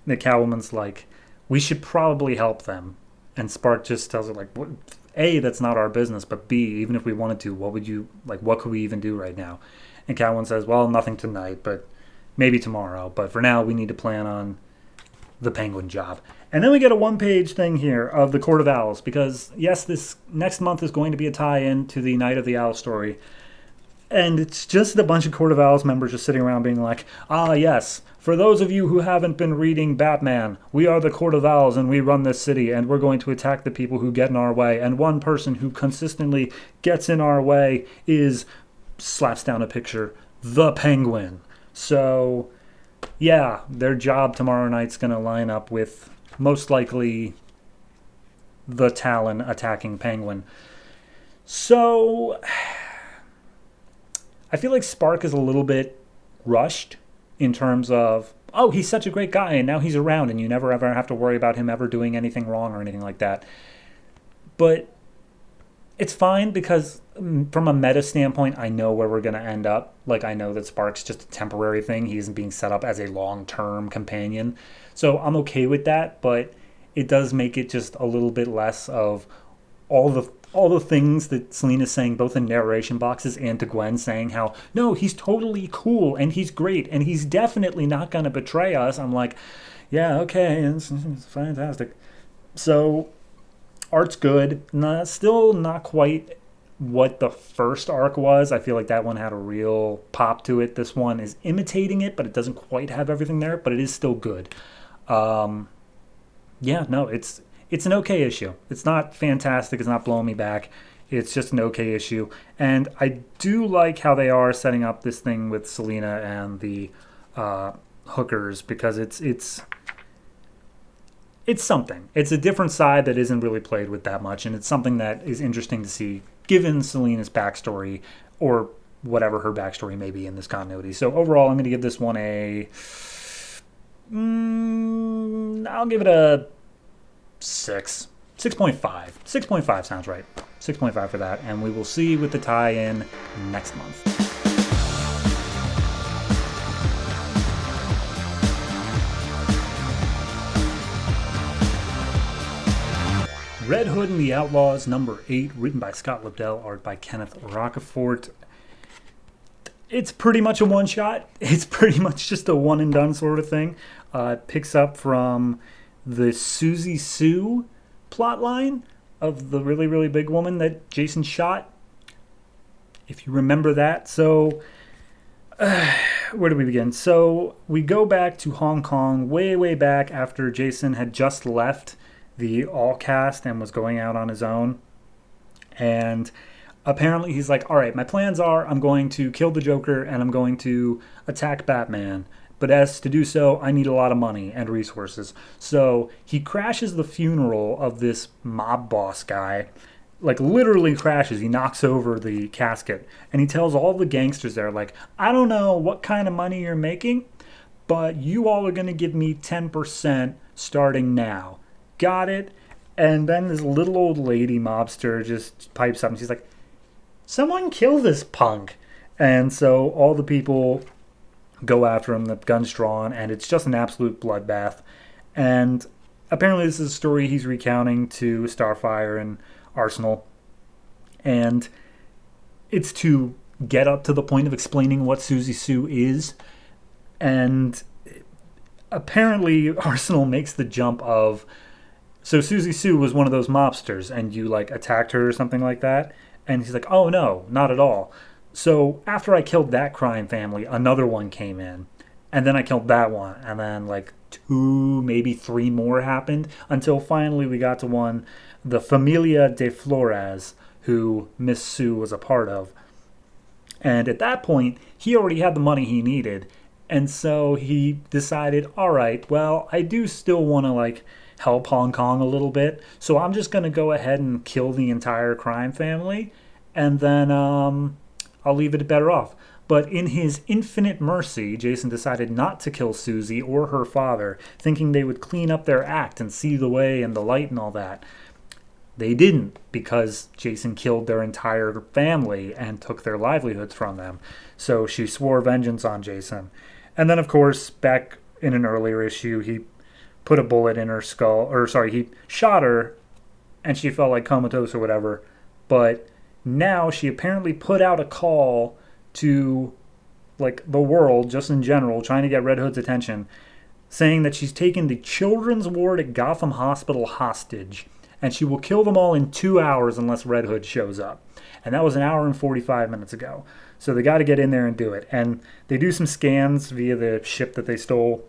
that Catwoman's like, we should probably help them. And Spark just tells her, like, A, that's not our business, but B, even if we wanted to, what could we even do right now? And Catwoman says, well, nothing tonight, but maybe tomorrow. But for now, we need to plan on the Penguin job. And then we get a one-page thing here of the Court of Owls, because, yes, this next month is going to be a tie-in to the Night of the Owl story. And it's just a bunch of Court of Owls members just sitting around being like, ah, yes, for those of you who haven't been reading Batman, we are the Court of Owls and we run this city and we're going to attack the people who get in our way. And one person who consistently gets in our way is, slaps down a picture, the Penguin. So, yeah, their job tomorrow night's going to line up with most likely the Talon attacking Penguin. So I feel like Spark is a little bit rushed in terms of, oh, he's such a great guy and now he's around and you never ever have to worry about him ever doing anything wrong or anything like that. But it's fine because from a meta standpoint, I know where we're going to end up. Like, I know that Spark's just a temporary thing. He isn't being set up as a long-term companion. So I'm okay with that, but it does make it just a little bit less of all the things that Selina's saying, both in narration boxes and to Gwen, saying how, no, he's totally cool and he's great and he's definitely not going to betray us. I'm like, yeah, okay, it's fantastic. So art's good. Still not quite what the first arc was. I feel like that one had a real pop to it. This one is imitating it, but it doesn't quite have everything there, but it is still good. It's an okay issue. It's not fantastic. It's not blowing me back. It's just an okay issue. And I do like how they are setting up this thing with Selina and the hookers, because it's something. It's a different side that isn't really played with that much, and it's something that is interesting to see given Selina's backstory or whatever her backstory may be in this continuity. So overall, I'm going to give this one I'll give it a 6. 6.5. 6.5 sounds right. 6.5 for that. And we will see with the tie-in next month. Red Hood and the Outlaws, number 8, written by Scott Lobdell, art by Kenneth Rocafort. It's pretty much a one-shot. It's pretty much just a one-and-done sort of thing. It picks up from the Susie Sue plotline of the really, really big woman that Jason shot, if you remember that. So, where do we begin? So, we go back to Hong Kong, way, way back after Jason had just left the all cast and was going out on his own. And apparently he's like, all right, my plans are I'm going to kill the Joker and I'm going to attack Batman. But as to do so, I need a lot of money and resources. So he crashes the funeral of this mob boss guy, like literally crashes. He knocks over the casket and he tells all the gangsters there, like, I don't know what kind of money you're making, but you all are going to give me 10% starting now. Got it? And then this little old lady mobster just pipes up and she's like, someone kill this punk. And so all the people go after him, the gun's drawn, and it's just an absolute bloodbath. And apparently this is a story he's recounting to Starfire and Arsenal. And it's to get up to the point of explaining what Susie Sue is. And apparently Arsenal makes the jump of, so Susie Sue was one of those mobsters and you like attacked her or something like that. And he's like, oh no, not at all. So after I killed that crime family, another one came in. And then I killed that one. And then like 2, maybe 3 more happened. Until finally we got to one, the Familia de Flores, who Miss Sue was a part of. And at that point, he already had the money he needed. And so he decided, all right, well, I do still want to like help Hong Kong a little bit. So I'm just going to go ahead and kill the entire crime family. And then I'll leave it better off. But in his infinite mercy, Jason decided not to kill Susie or her father, thinking they would clean up their act and see the way and the light and all that. They didn't, because Jason killed their entire family and took their livelihoods from them. So she swore vengeance on Jason. And then, of course, back in an earlier issue, he put a bullet in her skull, he shot her, and she felt like comatose or whatever. But now she apparently put out a call to like the world just in general, trying to get Red Hood's attention, saying that she's taken the children's ward at Gotham Hospital hostage, and she will kill them all in 2 hours unless Red Hood shows up. And that was an hour and 45 minutes ago. So they got to get in there and do it. And they do some scans via the ship that they stole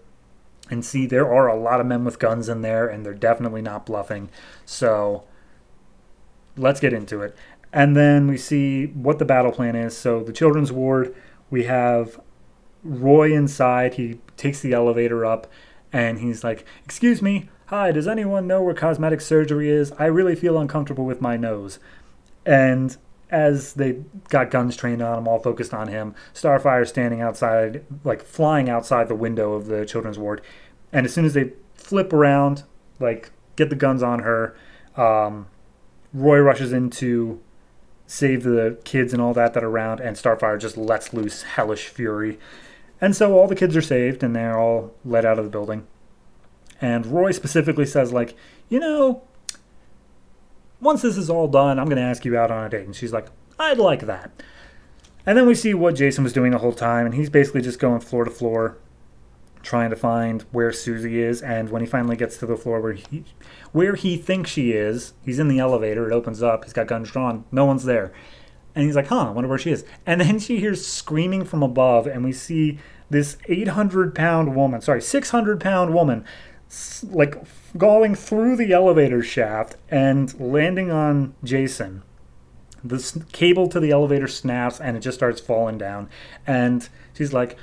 and see there are a lot of men with guns in there, and they're definitely not bluffing. So let's get into it. And then we see what the battle plan is. So the children's ward, we have Roy inside. He takes the elevator up, and he's like, "Excuse me, hi, does anyone know where cosmetic surgery is? I really feel uncomfortable with my nose." And as they got guns trained on him, all focused on him, Starfire's standing outside, like flying outside the window of the children's ward. And as soon as they flip around, like get the guns on her, Roy rushes in to save the kids and all that are around, and Starfire just lets loose hellish fury. And so all the kids are saved, and they're all let out of the building. And Roy specifically says, like, once this is all done, I'm going to ask you out on a date. And she's like, I'd like that. And then we see what Jason was doing the whole time, and he's basically just going floor to floor, trying to find where Susie is. And when he finally gets to the floor where he thinks she is, he's in the elevator. It opens up. He's got guns drawn. No one's there. And he's like, I wonder where she is. And then she hears screaming from above, and we see this 600-pound woman, like going through the elevator shaft and landing on Jason. The cable to the elevator snaps, and it just starts falling down. And she's like,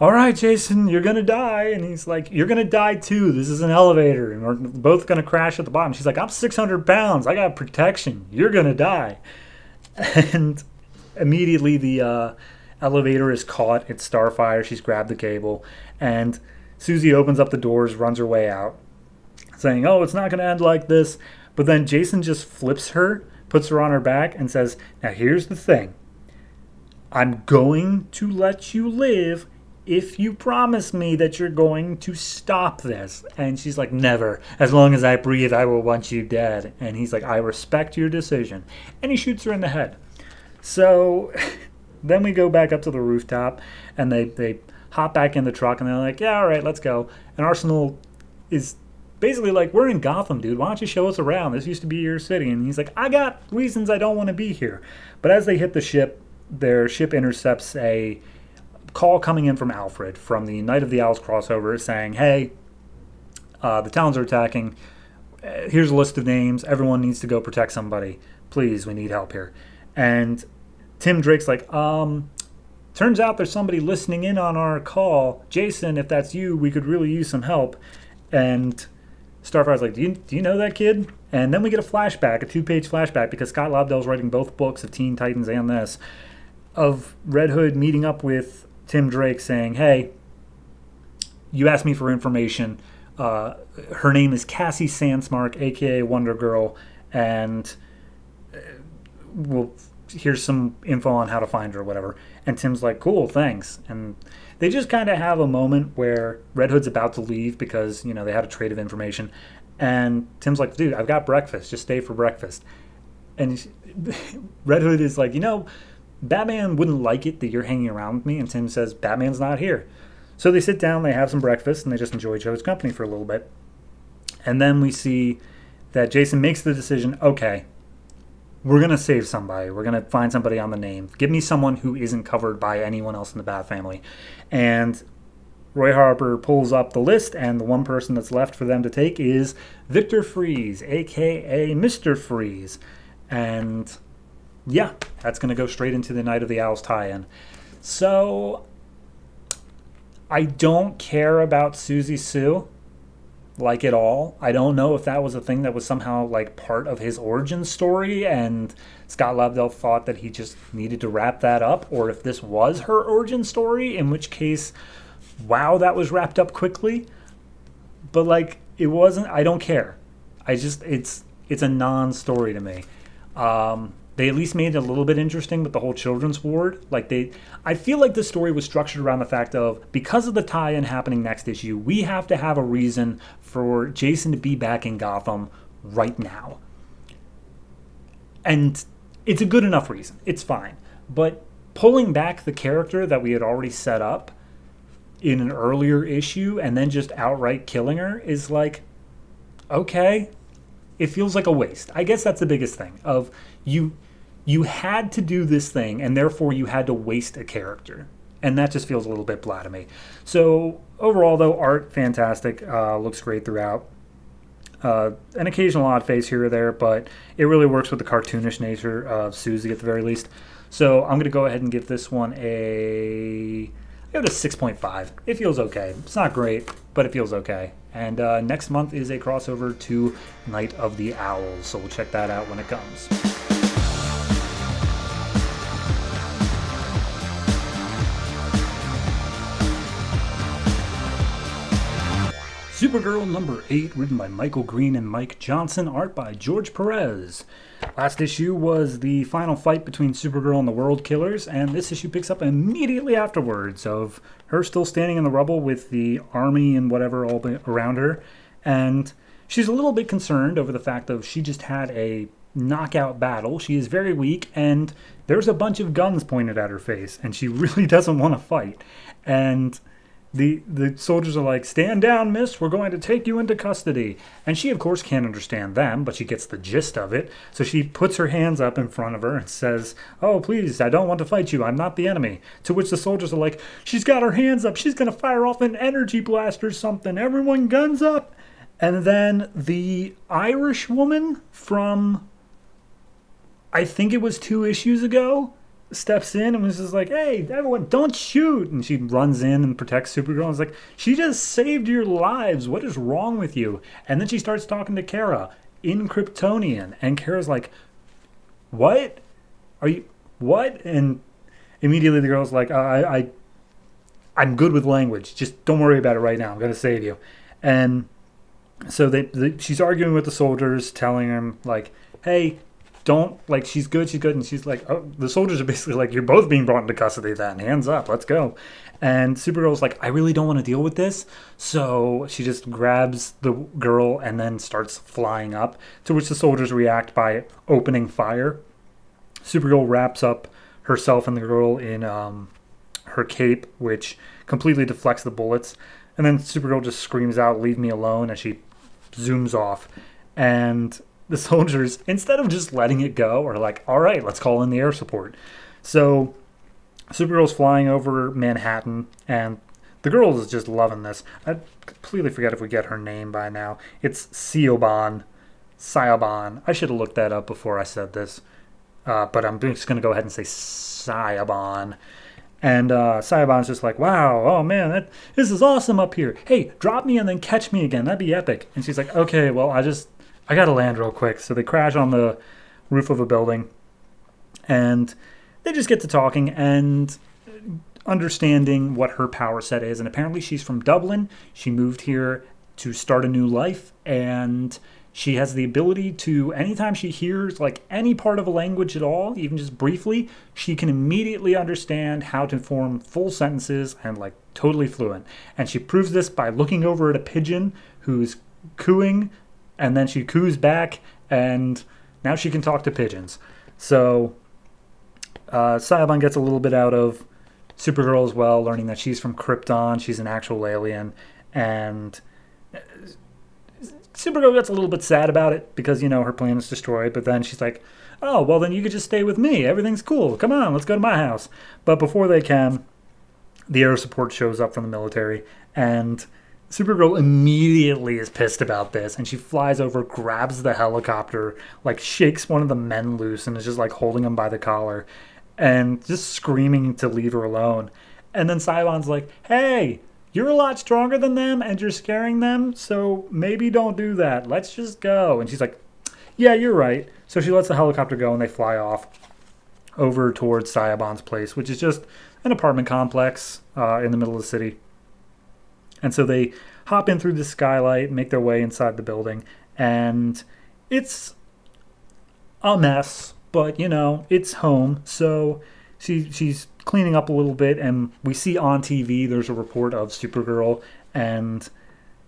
all right, Jason, you're going to die. And he's like, you're going to die too. This is an elevator, and we're both going to crash at the bottom. She's like, I'm 600 pounds. I got protection. You're going to die. And immediately the elevator is caught. It's Starfire. She's grabbed the cable. And Susie opens up the doors, runs her way out, saying, oh, it's not going to end like this. But then Jason just flips her, puts her on her back, and says, now here's the thing. I'm going to let you live if you promise me that you're going to stop this. And she's like, never. As long as I breathe, I will want you dead. And he's like, I respect your decision. And he shoots her in the head. So then we go back up to the rooftop, and they hop back in the truck, and they're like, yeah, all right, let's go. And Arsenal is basically like, we're in Gotham, dude. Why don't you show us around? This used to be your city. And he's like, I got reasons I don't want to be here. But as they hit the ship, their ship intercepts a call coming in from Alfred from the Night of the Owls crossover saying, hey, the Talons are attacking. Here's a list of names. Everyone needs to go protect somebody. Please, we need help here. And Tim Drake's like, turns out there's somebody listening in on our call. Jason, if that's you, we could really use some help. And Starfire's like, do you know that kid? And then we get a flashback, a 2-page flashback, because Scott Lobdell's writing both books of Teen Titans and this, of Red Hood meeting up with Tim Drake saying, hey, you asked me for information. Her name is Cassie Sandsmark, a.k.a. Wonder Girl, and here's some info on how to find her or whatever. And Tim's like, cool, thanks. And they just kind of have a moment where Red Hood's about to leave because, they had a trade of information. And Tim's like, dude, I've got breakfast. Just stay for breakfast. And Red Hood is like, Batman wouldn't like it that you're hanging around with me. And Tim says, Batman's not here. So they sit down, they have some breakfast, and they just enjoy each other's company for a little bit. And then we see that Jason makes the decision, okay, we're going to save somebody. We're going to find somebody on the name. Give me someone who isn't covered by anyone else in the Bat family. And Roy Harper pulls up the list, and the one person that's left for them to take is Victor Freeze, a.k.a. Mr. Freeze. And yeah, that's going to go straight into the Night of the Owls tie-in. So I don't care about Susie Sue, like, at all. I don't know if that was a thing that was somehow, like, part of his origin story, and Scott Lobdell thought that he just needed to wrap that up, or if this was her origin story, in which case, wow, that was wrapped up quickly. But, like, it wasn't. I don't care. It's a non-story to me. They at least made it a little bit interesting with the whole children's ward. I feel like the story was structured around the fact of, because of the tie-in happening next issue, we have to have a reason for Jason to be back in Gotham right now. And it's a good enough reason. It's fine. But pulling back the character that we had already set up in an earlier issue and then just outright killing her is like, okay. It feels like a waste. I guess that's the biggest thing of you had to do this thing, and therefore you had to waste a character. And that just feels a little bit blah to me. So overall, though, art, fantastic. Looks great throughout. An occasional odd face here or there, but it really works with the cartoonish nature of Susie at the very least. So I'm going to go ahead and give this one I give it a 6.5. It feels okay. It's not great, but it feels okay. And next month is a crossover to Night of the Owls, so we'll check that out when it comes. Supergirl number 8, written by Michael Green and Mike Johnson, art by George Perez. Last issue was the final fight between Supergirl and the World Killers, and this issue picks up immediately afterwards of her still standing in the rubble with the army and whatever all around her. And she's a little bit concerned over the fact that she just had a knockout battle. She is very weak, and there's a bunch of guns pointed at her face, and she really doesn't want to fight. And the soldiers are like, stand down, miss, we're going to take you into custody. And she, of course, can't understand them, but she gets the gist of it. So she puts her hands up in front of her and says, oh, please, I don't want to fight you. I'm not the enemy. To which the soldiers are like, she's got her hands up. She's going to fire off an energy blast or something. Everyone guns up. And then the Irish woman from, I think it was 2 issues ago, steps in and was just like, hey, everyone, don't shoot. And she runs in and protects Supergirl. And it's like, she just saved your lives. What is wrong with you? And then she starts talking to Kara in Kryptonian. And Kara's like, what? Are you, what? And immediately the girl's like, I'm good with language. Just don't worry about it right now. I'm going to save you. And so she's arguing with the soldiers, telling them, like, hey, don't, like, she's good. And she's like, oh, the soldiers are basically like, you're both being brought into custody then. Hands up, let's go. And Supergirl's like, I really don't want to deal with this. So she just grabs the girl and then starts flying up, to which the soldiers react by opening fire. Supergirl wraps up herself and the girl in her cape, which completely deflects the bullets. And then Supergirl just screams out, leave me alone, as she zooms off. And the soldiers, instead of just letting it go, are like, all right, let's call in the air support. So Supergirl's flying over Manhattan, and the girl is just loving this. I completely forget if we get her name by now. It's Siobhan. I should have looked that up before I said this, but I'm just going to go ahead and say Siobhan. And Siobhan's just like, wow, oh man, this is awesome up here. Hey, drop me and then catch me again. That'd be epic. And she's like, okay, well, I got to land real quick. So they crash on the roof of a building, and they just get to talking and understanding what her power set is. And apparently she's from Dublin. She moved here to start a new life, and she has the ability to, anytime she hears like any part of a language at all, even just briefly, she can immediately understand how to form full sentences and like totally fluent. And she proves this by looking over at a pigeon who's cooing, and then she coos back, and now she can talk to pigeons. So Siobhan gets a little bit out of Supergirl as well, learning that she's from Krypton. She's an actual alien. And Supergirl gets a little bit sad about it because, you know, her plan is destroyed. But then she's like, oh, well, then you could just stay with me. Everything's cool. Come on, let's go to my house. But before they can, the air support shows up from the military, and Supergirl immediately is pissed about this, and she flies over, grabs the helicopter, like shakes one of the men loose, and is just like holding him by the collar and just screaming to leave her alone. And then Siobhan's like, hey, you're a lot stronger than them and you're scaring them, so maybe don't do that. Let's just go. And she's like, yeah, you're right. So she lets the helicopter go and they fly off over towards Sayabon's place, which is just an apartment complex in the middle of the city. And so they hop in through the skylight, make their way inside the building, and it's a mess, but, it's home. So she's cleaning up a little bit, and we see on TV there's a report of Supergirl, and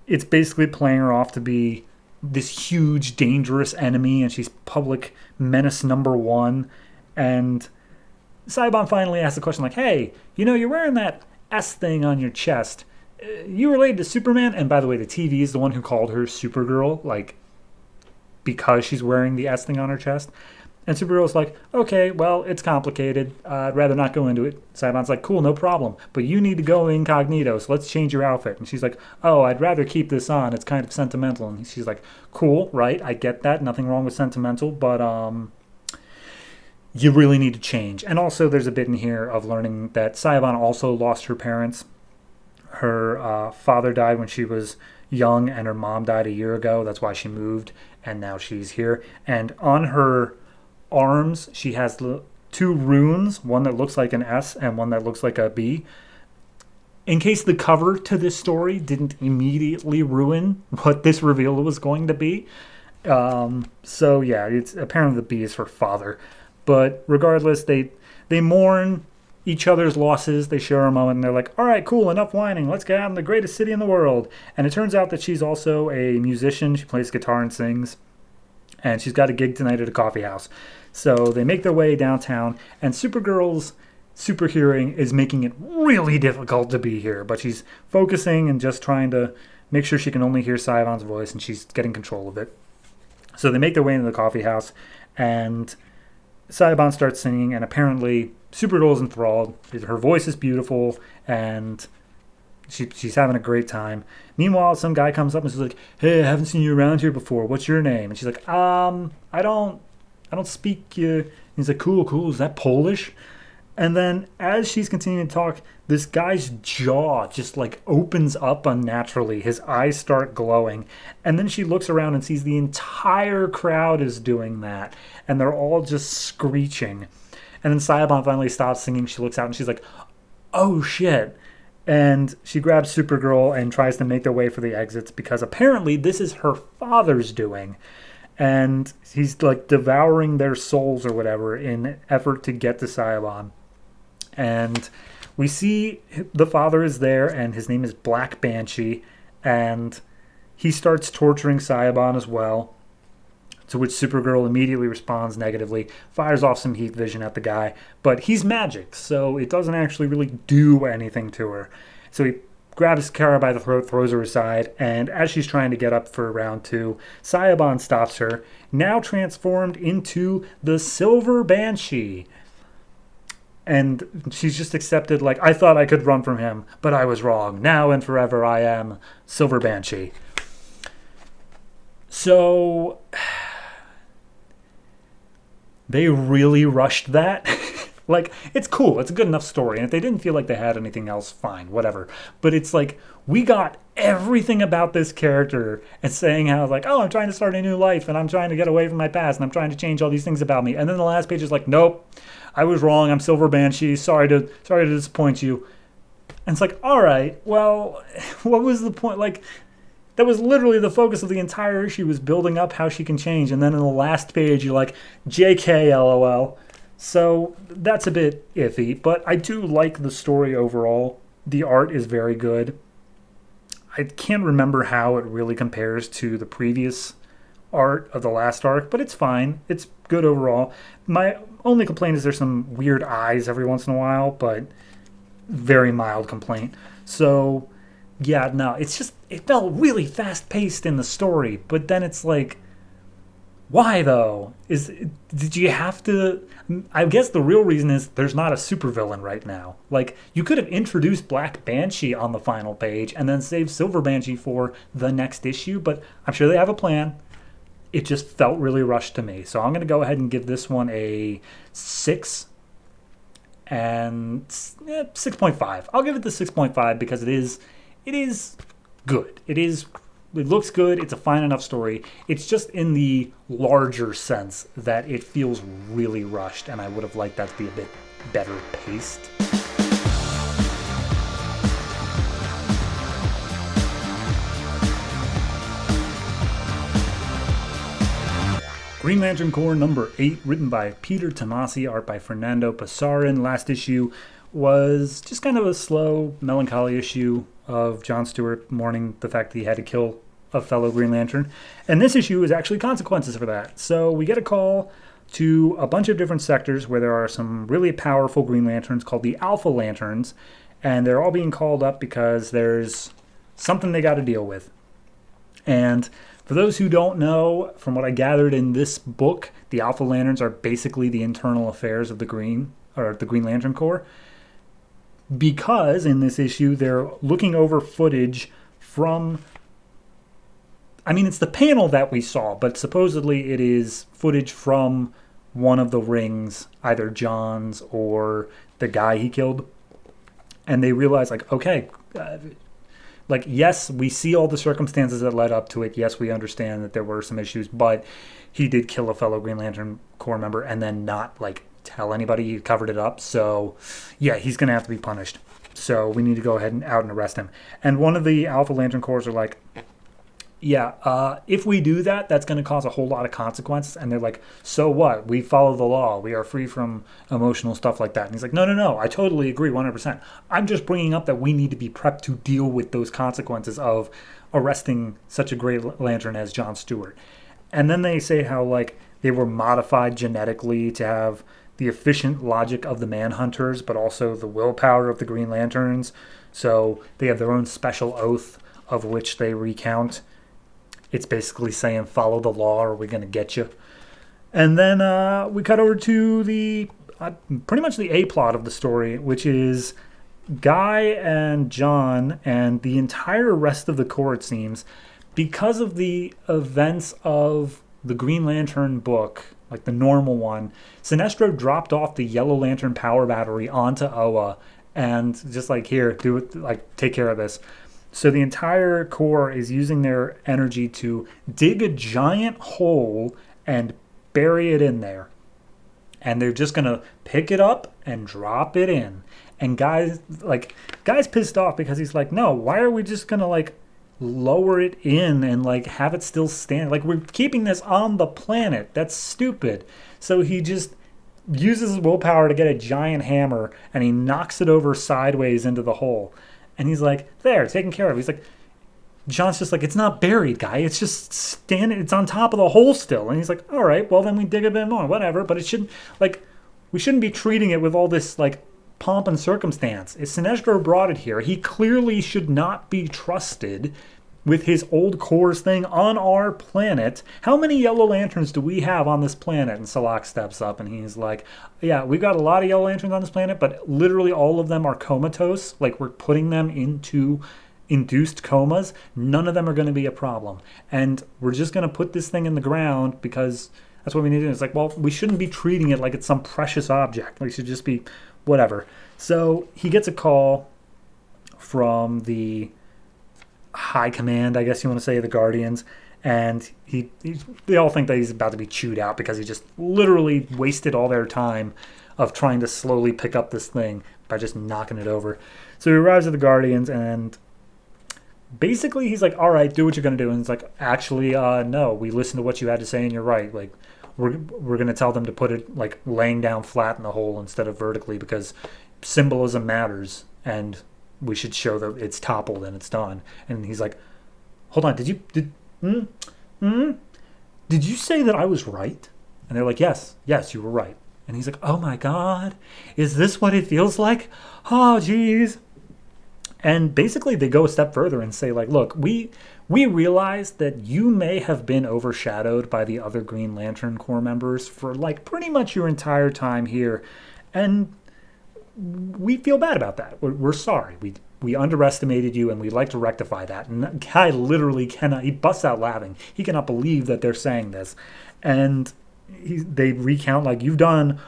it's basically playing her off to be this huge, dangerous enemy, and she's public menace number one. And Sayabon finally asks the question, like, hey, you're wearing that S thing on your chest. You related to Superman? And by the way, the TV is the one who called her Supergirl, like, because she's wearing the S thing on her chest. And Supergirl's like, okay, well, it's complicated. I'd rather not go into it. Sayabon's like, cool, no problem. But you need to go incognito, so let's change your outfit. And she's like, oh, I'd rather keep this on. It's kind of sentimental. And she's like, cool, right, I get that. Nothing wrong with sentimental, but you really need to change. And also there's a bit in here of learning that Sayabon also lost her parents. Her father died when she was young, and her mom died a year ago. That's why she moved, and now she's here. And on her arms, she has two runes, one that looks like an S and one that looks like a B. In case the cover to this story didn't immediately ruin what this reveal was going to be. So yeah, it's apparently the B is her father. But regardless, they mourn each other's losses. They share a moment, and they're like, all right, cool, enough whining. Let's get out in the greatest city in the world. And it turns out that she's also a musician. She plays guitar and sings. And she's got a gig tonight at a coffee house. So they make their way downtown, and Supergirl's super hearing is making it really difficult to be here. But she's focusing and just trying to make sure she can only hear Sayabon's voice, and she's getting control of it. So they make their way into the coffee house, and Sayabon starts singing, and apparently Supergirl's enthralled. Her voice is beautiful, and she's having a great time. Meanwhile, some guy comes up and is like, hey, I haven't seen you around here before. What's your name? And she's like, I don't speak. He's like, cool. Is that Polish? And then as she's continuing to talk, this guy's jaw just like opens up unnaturally. His eyes start glowing. And then she looks around and sees the entire crowd is doing that. And they're all just screeching. And then Sayabon finally stops singing. She looks out and she's like, oh shit. And she grabs Supergirl and tries to make their way for the exits because apparently this is her father's doing. And he's like devouring their souls or whatever in effort to get to Sayabon. And we see the father is there, and his name is Black Banshee. And he starts torturing Sayabon as well. To which Supergirl immediately responds negatively, fires off some heat vision at the guy. But he's magic, so it doesn't actually really do anything to her. So he grabs Kara by the throat, throws her aside, and as she's trying to get up for round two, Sayabon stops her, now transformed into the Silver Banshee. And she's just accepted, like, I thought I could run from him, but I was wrong. Now and forever I am Silver Banshee. So they really rushed that. Like, it's cool. It's a good enough story. And if they didn't feel like they had anything else, fine, whatever. But it's like, we got everything about this character and saying how, like, oh, I'm trying to start a new life and I'm trying to get away from my past and I'm trying to change all these things about me. And then the last page is like, nope, I was wrong. I'm Silver Banshee. Sorry to disappoint you. And it's like, all right, well, what was the point? Like, that was literally the focus of the entire issue, was building up how she can change. And then in the last page, you're like, JK, LOL. So that's a bit iffy, but I do like the story overall. The art is very good. I can't remember how it really compares to the previous art of the last arc, but it's fine. It's good overall. My only complaint is there's some weird eyes every once in a while, but very mild complaint. So yeah, no, it's just, it felt really fast-paced in the story, but then it's like, why though? Did you have to? I guess the real reason is there's not a supervillain right now. Like, you could have introduced Black Banshee on the final page and then saved Silver Banshee for the next issue, but I'm sure they have a plan. It just felt really rushed to me. So I'm going to go ahead and give this one a 6 and 6.5. I'll give it the 6.5 because it is it is good. It looks good. It's a fine enough story. It's just in the larger sense that it feels really rushed, and I would have liked that to be a bit better paced. Green Lantern Corps number 8, written by Peter Tomasi, art by Fernando Pasarin. Last issue was just kind of a slow, melancholy issue of John Stewart mourning the fact that he had to kill a fellow Green Lantern. And this issue is actually consequences for that. So we get a call to a bunch of different sectors where there are some really powerful Green Lanterns called the Alpha Lanterns, and they're all being called up because there's something they got to deal with. And for those who don't know, from what I gathered in this book, the Alpha Lanterns are basically the internal affairs of the Green Lantern Corps. Because in this issue, they're looking over footage from... I mean, it's the panel that we saw, but supposedly it is footage from one of the rings, either John's or the guy he killed. And they realize, like, okay... yes, we see all the circumstances that led up to it. Yes, we understand that there were some issues, but he did kill a fellow Green Lantern Corps member and then not, tell anybody. He covered it up. So, yeah, he's going to have to be punished. So we need to go ahead and out and arrest him. And one of the Alpha Lantern Corps are like, if we do that, that's going to cause a whole lot of consequences. And they're like, so what? We follow the law. We are free from emotional stuff like that. And he's like, no. I totally agree 100%. I'm just bringing up that we need to be prepped to deal with those consequences of arresting such a great lantern as John Stewart. And then they say how, they were modified genetically to have the efficient logic of the Manhunters, but also the willpower of the Green Lanterns. So they have their own special oath of which they recount. It's basically saying, follow the law or we're going to get you. And then we cut over to the pretty much the A-plot of the story, which is Guy and John and the entire rest of the Corps, it seems, because of the events of the Green Lantern book, the normal one, Sinestro dropped off the Yellow Lantern power battery onto Oa and just here, do it, take care of this. So the entire Corps is using their energy to dig a giant hole and bury it in there. And they're just going to pick it up and drop it in. And Guy's pissed off because he's like, no, why are we just going to lower it in and have it still stand? We're keeping this on the planet. That's stupid. So he just uses his willpower to get a giant hammer and he knocks it over sideways into the hole. And he's like, there, taken care of. He's like, John's just like, it's not buried, Guy. It's just standing, it's on top of the hole still. And he's like, all right, well, then we dig a bit more, whatever. But it shouldn't, we shouldn't be treating it with all this, pomp and circumstance. If Sinestro brought it here, he clearly should not be trusted with his old Corps thing on our planet. How many Yellow Lanterns do we have on this planet? And Salak steps up and he's like, yeah, we've got a lot of Yellow Lanterns on this planet, but literally all of them are comatose. We're putting them into induced comas. None of them are going to be a problem. And we're just going to put this thing in the ground because that's what we need to do. It's well, we shouldn't be treating it like it's some precious object. We should just be whatever. So he gets a call from the high command, I guess you want to say, the Guardians, and they all think that he's about to be chewed out because he just literally wasted all their time of trying to slowly pick up this thing by just knocking it over. So he arrives at the Guardians, and basically he's like, all right, do what you're going to do. And it's like, actually, no, we listened to what you had to say and you're right. We're going to tell them to put it laying down flat in the hole instead of vertically because symbolism matters, and we should show that it's toppled and it's done. And he's like, hold on, did you say that I was right? And they're like, yes, you were right. And he's like, oh my God, is this what it feels like? Oh, geez. And basically they go a step further and say, look, we realize that you may have been overshadowed by the other Green Lantern Corps members for pretty much your entire time here. And we feel bad about that. We're sorry. We underestimated you, and we'd like to rectify that. And that guy literally cannot, he busts out laughing. He cannot believe that they're saying this. And they recount, you've done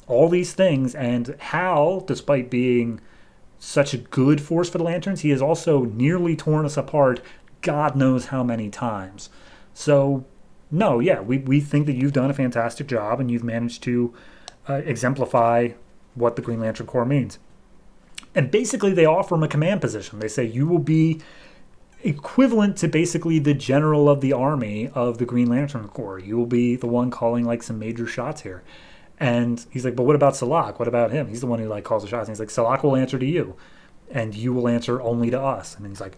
all these things, and Hal, despite being such a good force for the Lanterns, he has also nearly torn us apart God knows how many times. So, no, yeah, we think that you've done a fantastic job and you've managed to exemplify what the Green Lantern Corps means. And basically they offer him a command position. They say you will be equivalent to basically the general of the army of the Green Lantern Corps. You will be the one calling like some major shots here. And he's like, but what about Salak? What about him? He's the one who like calls the shots. And he's like, Salak will answer to you, and you will answer only to us. And he's like,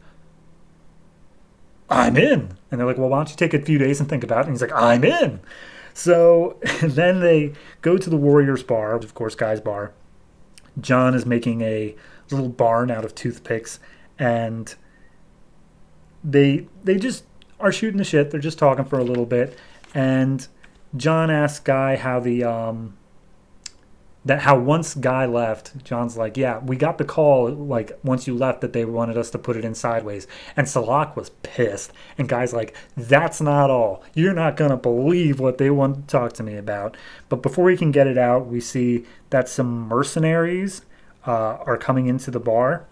I'm in. And they're like, well, why don't you take a few days and think about it? And he's like, I'm in. So then they go to the Warriors bar, of course, Guy's bar. John is making a little barn out of toothpicks, and they just are shooting the shit. They're just talking for a little bit, and John asks Guy how how once Guy left, John's like, yeah, we got the call like once you left that they wanted us to put it in sideways, and Salak was pissed, and Guy's like, that's not all. You're not gonna believe what they want to talk to me about. But before we can get it out, we see that some mercenaries are coming into the bar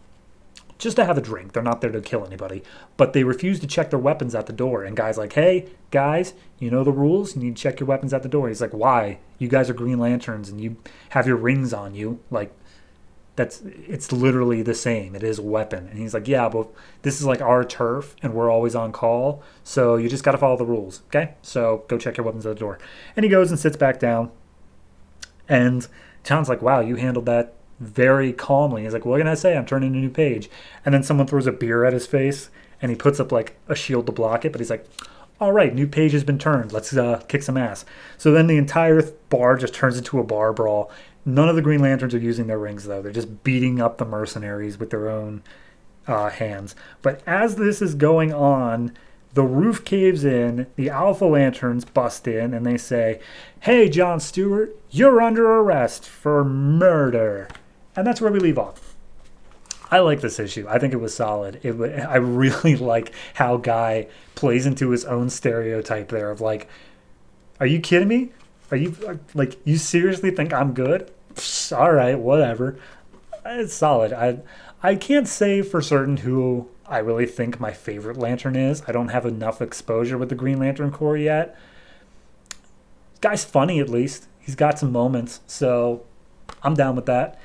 just to have a drink. They're not there to kill anybody, but they refuse to check their weapons at the door. And Guy's like, hey, guys, you know the rules. You need to check your weapons at the door. He's like, why? You guys are Green Lanterns and you have your rings on you. Like, it's literally the same. It is a weapon. And he's like, yeah, but this is like our turf and we're always on call. So you just got to follow the rules. Okay. So go check your weapons at the door. And he goes and sits back down. And John's like, wow, you handled that very calmly. He's like, what can I say? I'm turning a new page. And then someone throws a beer at his face and he puts up like a shield to block it. But he's like, all right, new page has been turned. Let's kick some ass. So then the entire bar just turns into a bar brawl. None of the Green Lanterns are using their rings, though. They're just beating up the mercenaries with their own hands. But as this is going on, the roof caves in, the Alpha Lanterns bust in, and they say, hey, John Stewart, you're under arrest for murder. And that's where we leave off. I like this issue. I think it was solid. I really like how Guy plays into his own stereotype there of like, are you kidding me? Are you like, you seriously think I'm good? Psh, all right, whatever. It's solid. I can't say for certain who I really think my favorite Lantern is. I don't have enough exposure with the Green Lantern Corps yet. Guy's funny, at least. He's got some moments, so I'm down with that.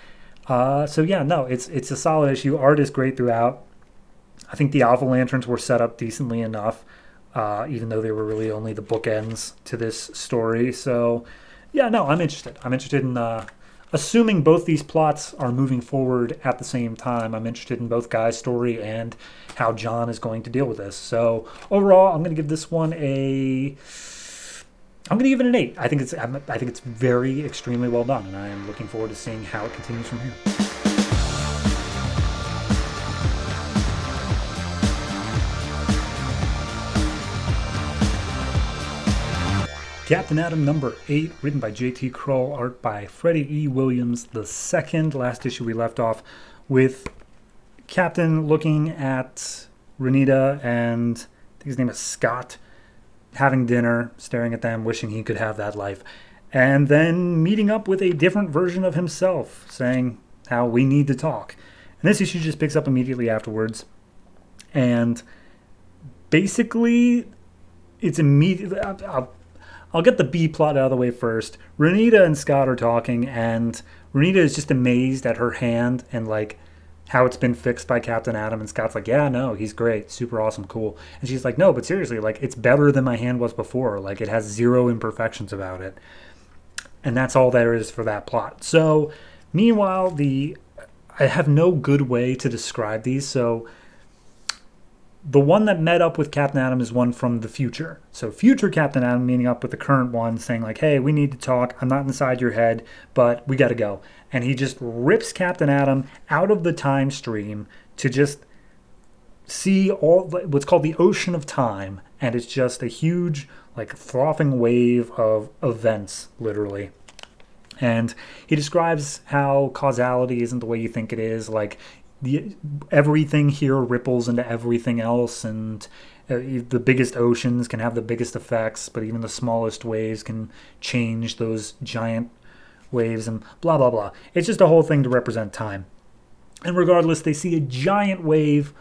So yeah, no, it's a solid issue. Art is great throughout. I think the Alpha Lanterns were set up decently enough, even though they were really only the bookends to this story. So yeah, no, I'm interested. I'm interested in assuming both these plots are moving forward at the same time. I'm interested in both Guy's story and how John is going to deal with this. So overall, I'm going to give this one I'm going to give it an 8. I think it's very extremely well done, and I am looking forward to seeing how it continues from here. Captain Atom number 8, written by J.T. Krul, art by Freddie E. Williams II. Last issue we left off with Captain looking at Renita and I think his name is Scott, having dinner, staring at them, wishing he could have that life, and then meeting up with a different version of himself, saying how we need to talk. And this issue just picks up immediately afterwards, and basically it's immediately... I'll get the B plot out of the way first. Renita and Scott are talking, and Renita is just amazed at her hand and like how it's been fixed by Captain Atom, and Scott's like, yeah, no, he's great, super awesome, cool. And she's like, no, but seriously, like, it's better than my hand was before. Like, it has zero imperfections about it. And that's all there is for that plot. So, meanwhile, I have no good way to describe these, so the one that met up with Captain Atom is one from the future. So future Captain Atom meeting up with the current one, saying like, hey, we need to talk. I'm not inside your head, but we got to go. And he just rips Captain Atom out of the time stream to just see all what's called the ocean of time. And it's just a huge, like, frothing wave of events, literally. And he describes how causality isn't the way you think it is. Like, everything here ripples into everything else, and the biggest oceans can have the biggest effects, but even the smallest waves can change those giant waves, and blah, blah, blah. It's just a whole thing to represent time. And regardless, they see a giant wave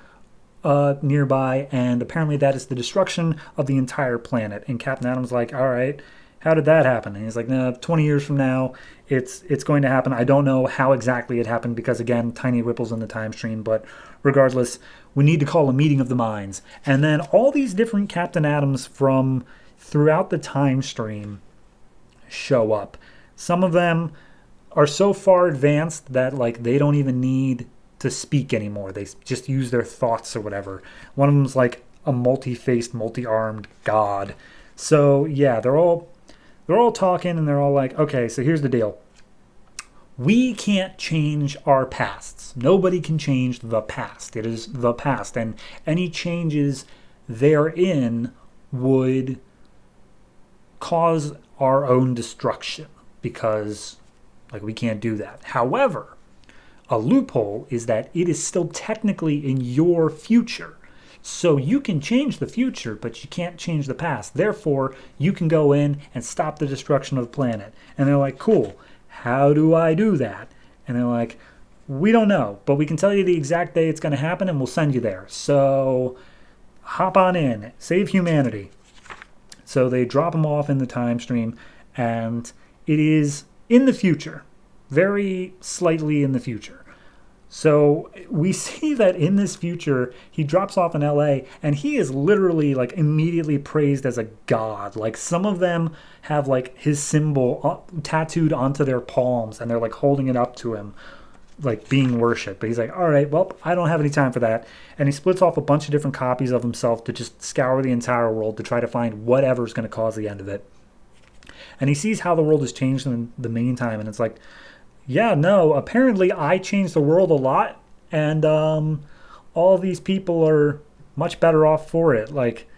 nearby, and apparently that is the destruction of the entire planet. And Captain Atom's like, all right, how did that happen? And he's like, no, 20 years from now, it's going to happen. I don't know how exactly it happened because, again, tiny ripples in the time stream. But regardless, we need to call a meeting of the minds. And then all these different Captain Atoms from throughout the time stream show up. Some of them are so far advanced that like they don't even need to speak anymore. They just use their thoughts or whatever. One of them's like a multi-faced, multi-armed god. So yeah, they're all talking, and they're all like, okay, so here's the deal. We can't change our pasts. Nobody can change the past. It is the past, and any changes therein would cause our own destruction because like we can't do that. However, a loophole is that it is still technically in your future. So you can change the future, but you can't change the past. Therefore, you can go in and stop the destruction of the planet. And they're like, cool, how do I do that? And they're like, we don't know, but we can tell you the exact day it's going to happen and we'll send you there. So hop on in, save humanity. So they drop them off in the time stream, and it is in the future, very slightly in the future. So we see that in this future, he drops off in LA, and he is literally like immediately praised as a god. Like some of them have like his symbol tattooed onto their palms, and they're like holding it up to him, like being worshipped. But he's like, all right, well, I don't have any time for that. And he splits off a bunch of different copies of himself to just scour the entire world to try to find whatever's going to cause the end of it. And he sees how the world has changed in the meantime, and it's like, yeah, no, apparently I changed the world a lot, and all these people are much better off for it. Like,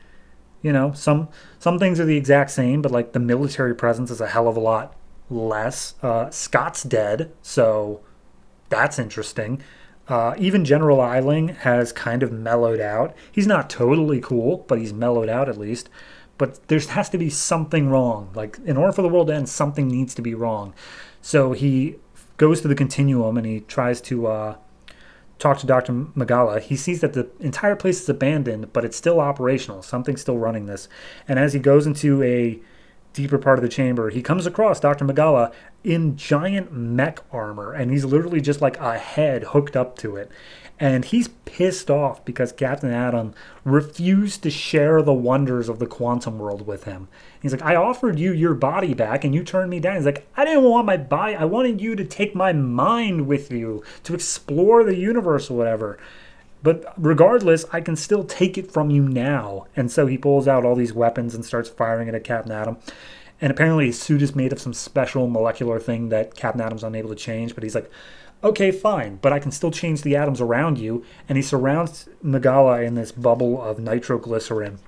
you know, some things are the exact same, but like the military presence is a hell of a lot less. Scott's dead, so that's interesting. Even General Eiling has kind of mellowed out. He's not totally cool, but he's mellowed out at least. But there has to be something wrong. Like, in order for the world to end, something needs to be wrong. So he goes to the Continuum, and he tries to talk to Dr. Magala. He sees that the entire place is abandoned, but it's still operational. Something's still running this. And as he goes into a deeper part of the chamber, he comes across Dr. Magala in giant mech armor, and he's literally just like a head hooked up to it. And he's pissed off because Captain Atom refused to share the wonders of the quantum world with him. He's like, I offered you your body back and you turned me down. He's like, I didn't want my body. I wanted you to take my mind with you to explore the universe or whatever. But regardless, I can still take it from you now. And so he pulls out all these weapons and starts firing it at Captain Atom. And apparently his suit is made of some special molecular thing that Captain Atom's unable to change. But he's like, okay, fine, but I can still change the atoms around you. And he surrounds Magala in this bubble of nitroglycerin.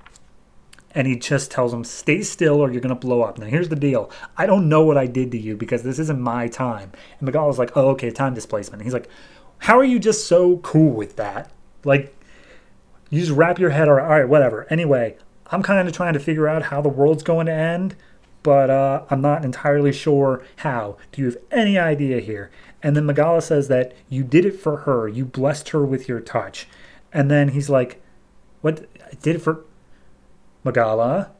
And he just tells him, stay still or you're going to blow up. Now, here's the deal. I don't know what I did to you because this isn't my time. And Magala's like, oh, okay, time displacement. And he's like, how are you just so cool with that? Like, you just wrap your head around, all right, whatever. Anyway, I'm kind of trying to figure out how the world's going to end, but I'm not entirely sure how. Do you have any idea here? And then Magala says that you did it for her. You blessed her with your touch. And then he's like, what? I did it for Magala?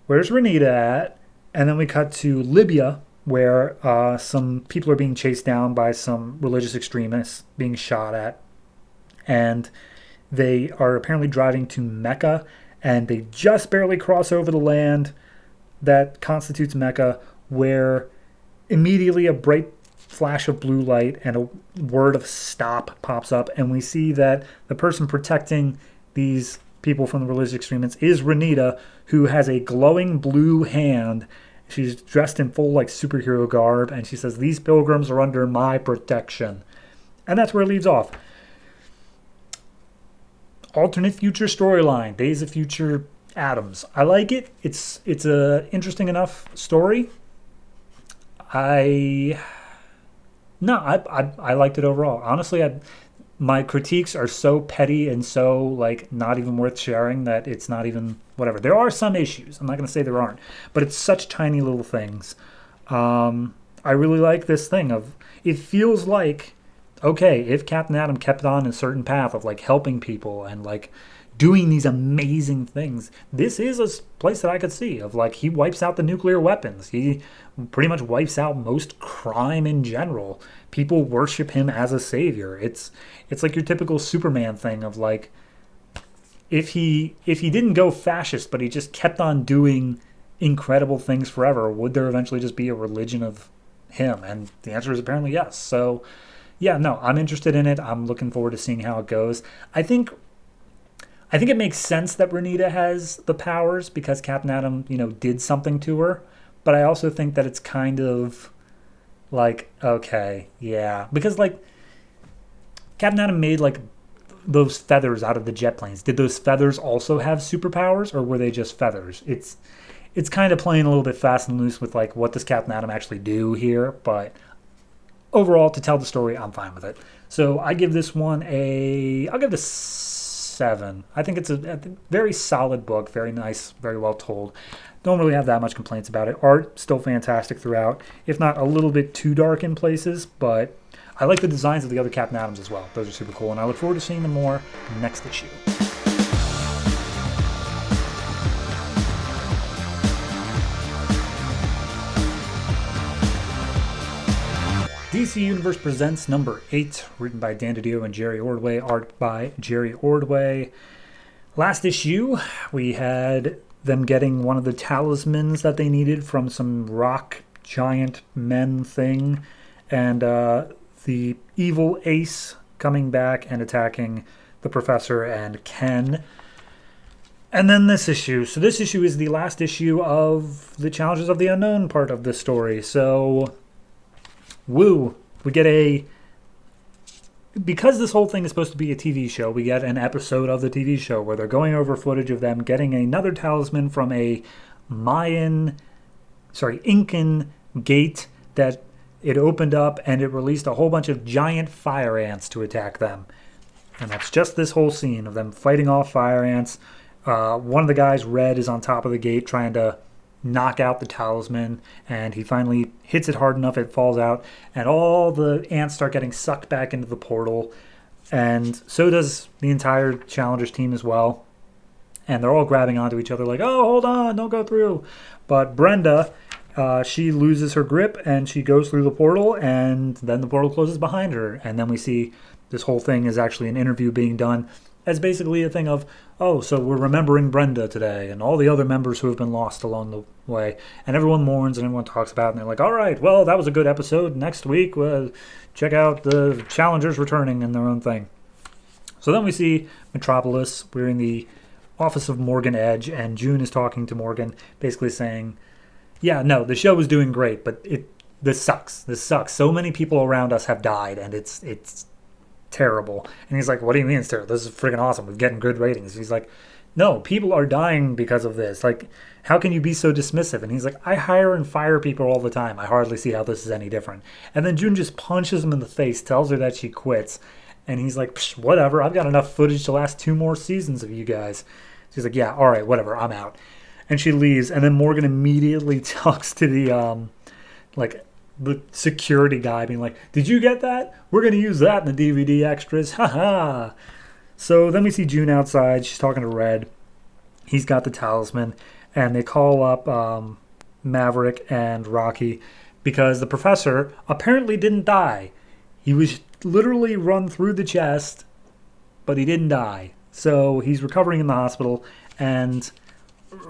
Where's Renita at? And then we cut to Libya, where some people are being chased down by some religious extremists being shot at. And they are apparently driving to Mecca, and they just barely cross over the land that constitutes Mecca, where immediately a bright flash of blue light and a word of stop pops up, and we see that the person protecting these people from the religious extremists is Renita, who has a glowing blue hand. She's dressed in full like superhero garb, and she says, these pilgrims are under my protection. And that's where it leaves off. Alternate future storyline, Days of Future Atoms. I like it. It's a interesting enough story. I liked it overall. Honestly, my critiques are so petty and so like not even worth sharing that it's not even whatever. There are some issues. I'm not going to say there aren't, but it's such tiny little things. I really like this thing of it feels like okay, if Captain Atom kept on a certain path of like helping people and like doing these amazing things, this is a place that I could see of like he wipes out the nuclear weapons. He pretty much wipes out most crime in general. People worship him as a savior. It's like your typical Superman thing of like if he didn't go fascist, but he just kept on doing incredible things forever, would there eventually just be a religion of him? And the answer is apparently yes. So yeah, no, I'm interested in it. I'm looking forward to seeing how it goes. I think it makes sense that Renita has the powers because Captain Atom, did something to her. But I also think that it's kind of like, okay, yeah. Because, like, Captain Atom made, like, those feathers out of the jet planes. Did those feathers also have superpowers, or were they just feathers? It's kind of playing a little bit fast and loose with, like, what does Captain Atom actually do here? But overall, to tell the story, I'm fine with it. So I give this one I'll give it a 7. I think it's a very solid book, very nice, very well told. Don't really have that much complaints about it. Art, still fantastic throughout, if not a little bit too dark in places, but I like the designs of the other Captain Atoms as well. Those are super cool, and I look forward to seeing them more next issue. DC Universe Presents number 8, written by Dan Didio and Jerry Ordway, art by Jerry Ordway. Last issue, we had them getting one of the talismans that they needed from some rock giant men thing, and the evil Ace coming back and attacking the Professor and Ken. And then this issue. So this issue is the last issue of the Challenges of the Unknown part of this story. So woo, we get because this whole thing is supposed to be a TV show, we get an episode of the TV show where they're going over footage of them getting another talisman from a Incan gate that it opened up and it released a whole bunch of giant fire ants to attack them. And that's just this whole scene of them fighting off fire ants. One of the guys, Red, is on top of the gate trying to knock out the talisman, and he finally hits it hard enough it falls out, and all the ants start getting sucked back into the portal, and so does the entire Challengers team as well, and they're all grabbing onto each other like, oh, hold on, don't go through. But Brenda, she loses her grip and she goes through the portal, and then the portal closes behind her, and then we see this whole thing is actually an interview being done as basically a thing of, oh, so we're remembering Brenda today and all the other members who have been lost along the way. And everyone mourns and everyone talks about it. And they're like, all right, well, that was a good episode. Next week, check out the Challengers returning in their own thing. So then we see Metropolis. We're in the office of Morgan Edge, and June is talking to Morgan, basically saying, yeah, no, the show is doing great, but this sucks. This sucks. So many people around us have died, and it's terrible. And he's like, what do you mean it's terrible? This is freaking awesome. We're getting good ratings. He's like, no, people are dying because of this. Like, how can you be so dismissive? And he's like, I hire and fire people all the time. I hardly see how this is any different. And then June just punches him in the face, tells her that she quits. And he's like, whatever. I've got enough footage to last 2 more seasons of you guys. She's like, yeah, all right, whatever. I'm out. And she leaves. And then Morgan immediately talks to the security guy, being like, did you get that? We're going to use that in the DVD extras. Haha. So then we see June outside. She's talking to Red. He's got the talisman. And they call up Maverick and Rocky because the Professor apparently didn't die. He was literally run through the chest, but he didn't die. So he's recovering in the hospital, and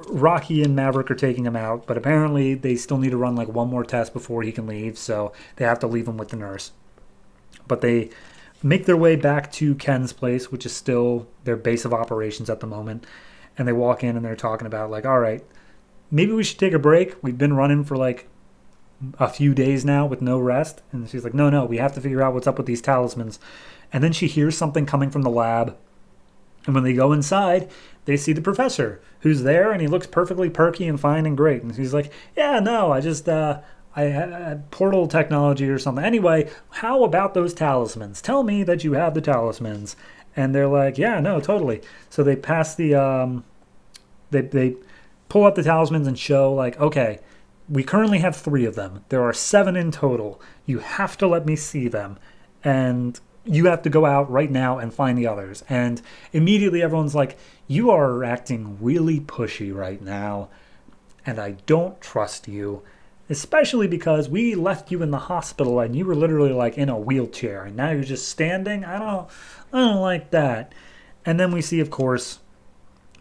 Rocky and Maverick are taking him out, but apparently they still need to run like one more test before he can leave, so they have to leave him with the nurse. But they make their way back to Ken's place, which is still their base of operations at the moment, and they walk in and they're talking about like, all right, maybe we should take a break. We've been running for like a few days now with no rest. And she's like, no, we have to figure out what's up with these talismans. And then she hears something coming from the lab. And when they go inside, they see the Professor, who's there, and he looks perfectly perky and fine and great. And she's like, yeah, no, I had portal technology or something. Anyway, how about those talismans? Tell me that you have the talismans. And they're like, yeah, no, totally. So they pass the, they pull up the talismans and show like, okay, we currently have 3 of them. There are 7 in total. You have to let me see them. and you have to go out right now and find the others. And immediately everyone's like, you are acting really pushy right now, and I don't trust you, especially because we left you in the hospital and you were literally like in a wheelchair, and now you're just standing. I don't like that. And then we see, of course,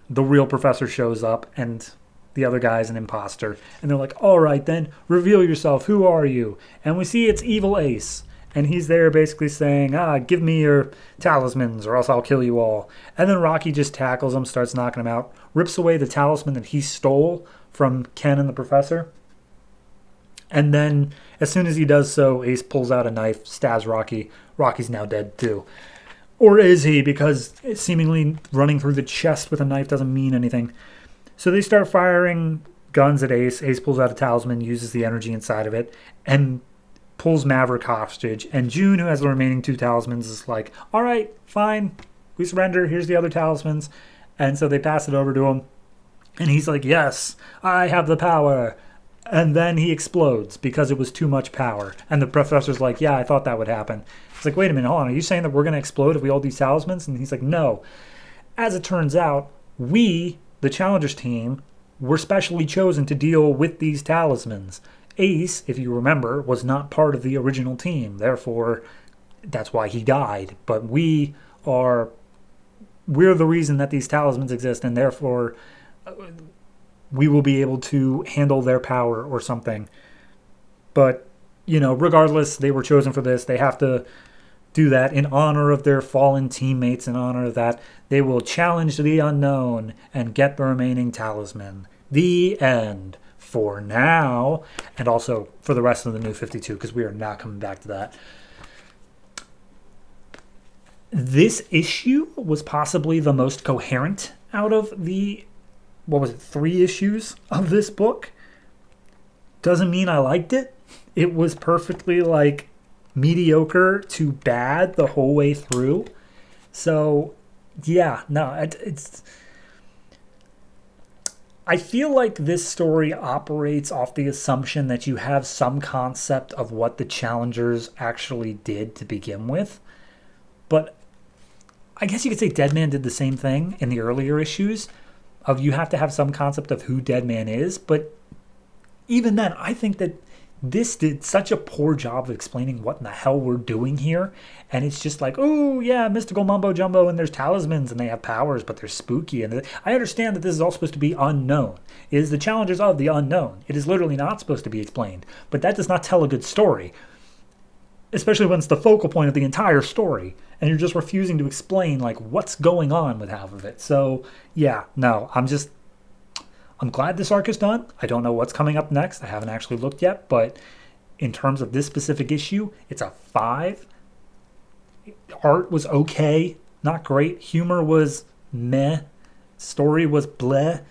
the real professor shows up, and the other guy's an imposter. And they're like, all right, then, reveal yourself. Who are you? And we see it's Evil Ace. And he's there basically saying, give me your talismans or else I'll kill you all. And then Rocky just tackles him, starts knocking him out, rips away the talisman that he stole from Ken and the professor. And then as soon as he does so, Ace pulls out a knife, stabs Rocky. Rocky's now dead too. Or is he? Because seemingly running through the chest with a knife doesn't mean anything. So they start firing guns at Ace. Ace pulls out a talisman, uses the energy inside of it, and pulls Maverick hostage. And June, who has the remaining 2 talismans, is like, all right, fine, we surrender. Here's the other talismans. And so they pass it over to him. And he's like, yes, I have the power. And then he explodes because it was too much power. And the professor's like, yeah, I thought that would happen. It's like, wait a minute, hold on. Are you saying that we're going to explode if we hold these talismans? And he's like, no. As it turns out, we, the challengers team, were specially chosen to deal with these talismans. Ace, if you remember, was not part of the original team. Therefore, that's why he died. But we're the reason that these talismans exist, and therefore we will be able to handle their power or something. But, regardless, they were chosen for this. They have to do that in honor of their fallen teammates, in honor of that. They will challenge the unknown and get the remaining talisman. The end. For now, and also for the rest of the New 52, because we are not coming back to that. This issue was possibly the most coherent out of the, 3 issues of this book. Doesn't mean I liked it. It was perfectly, mediocre to bad the whole way through. So, yeah, no, it's... I feel like this story operates off the assumption that you have some concept of what the challengers actually did to begin with. But I guess you could say Deadman did the same thing in the earlier issues, of you have to have some concept of who Deadman is. But even then, I think that this did such a poor job of explaining what in the hell we're doing here. And it's just like, oh, yeah, mystical mumbo-jumbo, and there's talismans, and they have powers, but they're spooky. And I understand that this is all supposed to be unknown. It is the challengers of the unknown. It is literally not supposed to be explained. But that does not tell a good story, especially when it's the focal point of the entire story, and you're just refusing to explain, what's going on with half of it. So, yeah, no, I'm glad this arc is done. I don't know what's coming up next. I haven't actually looked yet, but in terms of this specific issue, it's a 5. Art was okay, not great. Humor was meh. Story was bleh.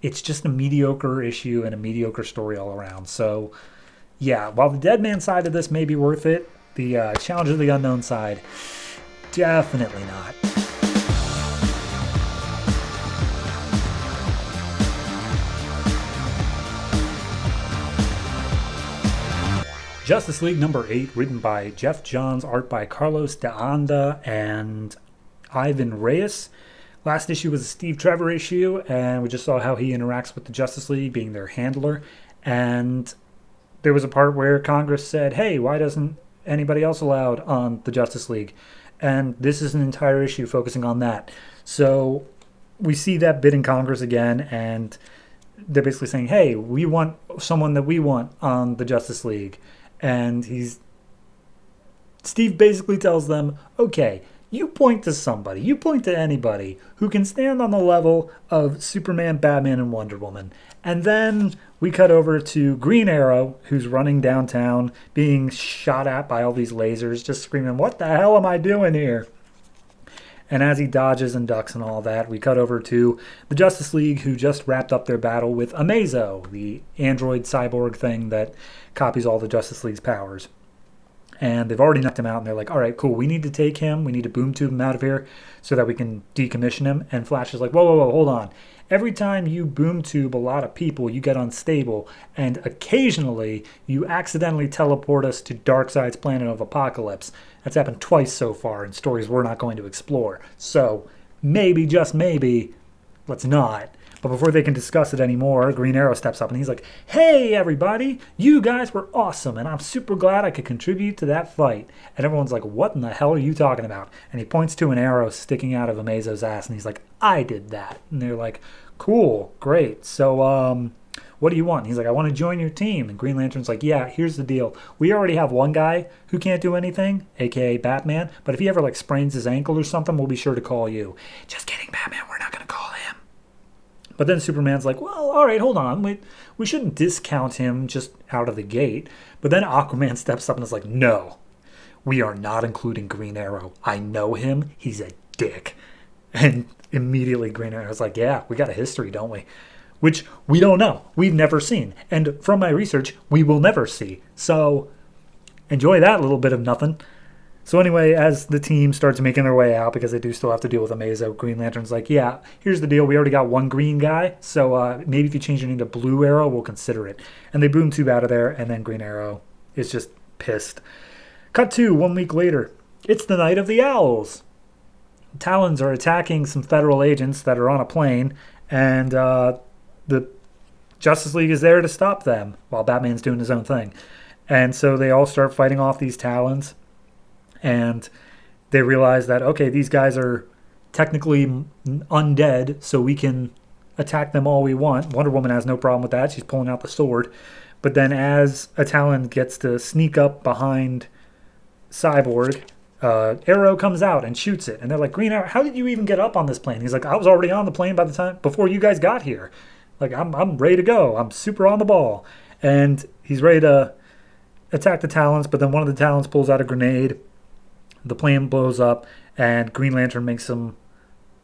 It's just a mediocre issue and a mediocre story all around. So, yeah, while the Deadman side of this may be worth it, the Challenge of the Unknown side, definitely not. Justice League number 8, written by Jeff Johns, art by Carlos de Anda and Ivan Reyes. Last issue was a Steve Trevor issue, and we just saw how he interacts with the Justice League, being their handler. And there was a part where Congress said, hey, why doesn't anybody else allowed on the Justice League? And this is an entire issue focusing on that. So we see that bit in Congress again, and they're basically saying, hey, we want someone that we want on the Justice League. And Steve basically tells them, okay, you point to somebody, you point to anybody who can stand on the level of Superman, Batman, and Wonder Woman. And then we cut over to Green Arrow, who's running downtown, being shot at by all these lasers, just screaming, what the hell am I doing here? And as he dodges and ducks and all that, we cut over to the Justice League, who just wrapped up their battle with Amazo, the android cyborg thing that copies all the Justice League's powers. And they've already knocked him out, and they're like, all right, cool, we need to take him. We need to boom tube him out of here so that we can decommission him. And Flash is like, whoa, hold on. Every time you boom tube a lot of people, you get unstable, and occasionally you accidentally teleport us to Darkseid's planet of Apocalypse. That's happened twice so far in stories we're not going to explore. So maybe, just maybe, let's not. But before they can discuss it anymore, Green Arrow steps up and he's like, hey, everybody, you guys were awesome, and I'm super glad I could contribute to that fight. And everyone's like, what in the hell are you talking about? And he points to an arrow sticking out of Amazo's ass, and he's like, I did that. And they're like, cool, great. So, what do you want? And he's like, I want to join your team. And Green Lantern's like, yeah, here's the deal. We already have one guy who can't do anything, a.k.a. Batman, but if he ever, sprains his ankle or something, we'll be sure to call you. Just kidding, Batman, we're not going to call him. But then Superman's like, well, all right, hold on. We shouldn't discount him just out of the gate. But then Aquaman steps up and is like, no, we are not including Green Arrow. I know him. He's a dick. And immediately Green Arrow's like, yeah, we got a history, don't we? Which we don't know. We've never seen. And from my research, we will never see. So enjoy that little bit of nothing. So anyway, as the team starts making their way out, because they do still have to deal with Amazo, Green Lantern's like, yeah, here's the deal. We already got one green guy, so maybe if you change your name to Blue Arrow, we'll consider it. And they boom tube out of there, and then Green Arrow is just pissed. Cut to 1 week later. It's the night of the Owls. Talons are attacking some federal agents that are on a plane, and the Justice League is there to stop them while Batman's doing his own thing. And so they all start fighting off these Talons. And they realize that, okay, these guys are technically undead, so we can attack them all we want. Wonder Woman has no problem with that. She's pulling out the sword. But then as a Talon gets to sneak up behind Cyborg, Arrow comes out and shoots it. And they're like, Green Arrow, how did you even get up on this plane? He's like, I was already on the plane by the time before you guys got here. I'm ready to go. I'm super on the ball. And he's ready to attack the Talons, but then one of the Talons pulls out a grenade. The plane blows up, and Green Lantern makes some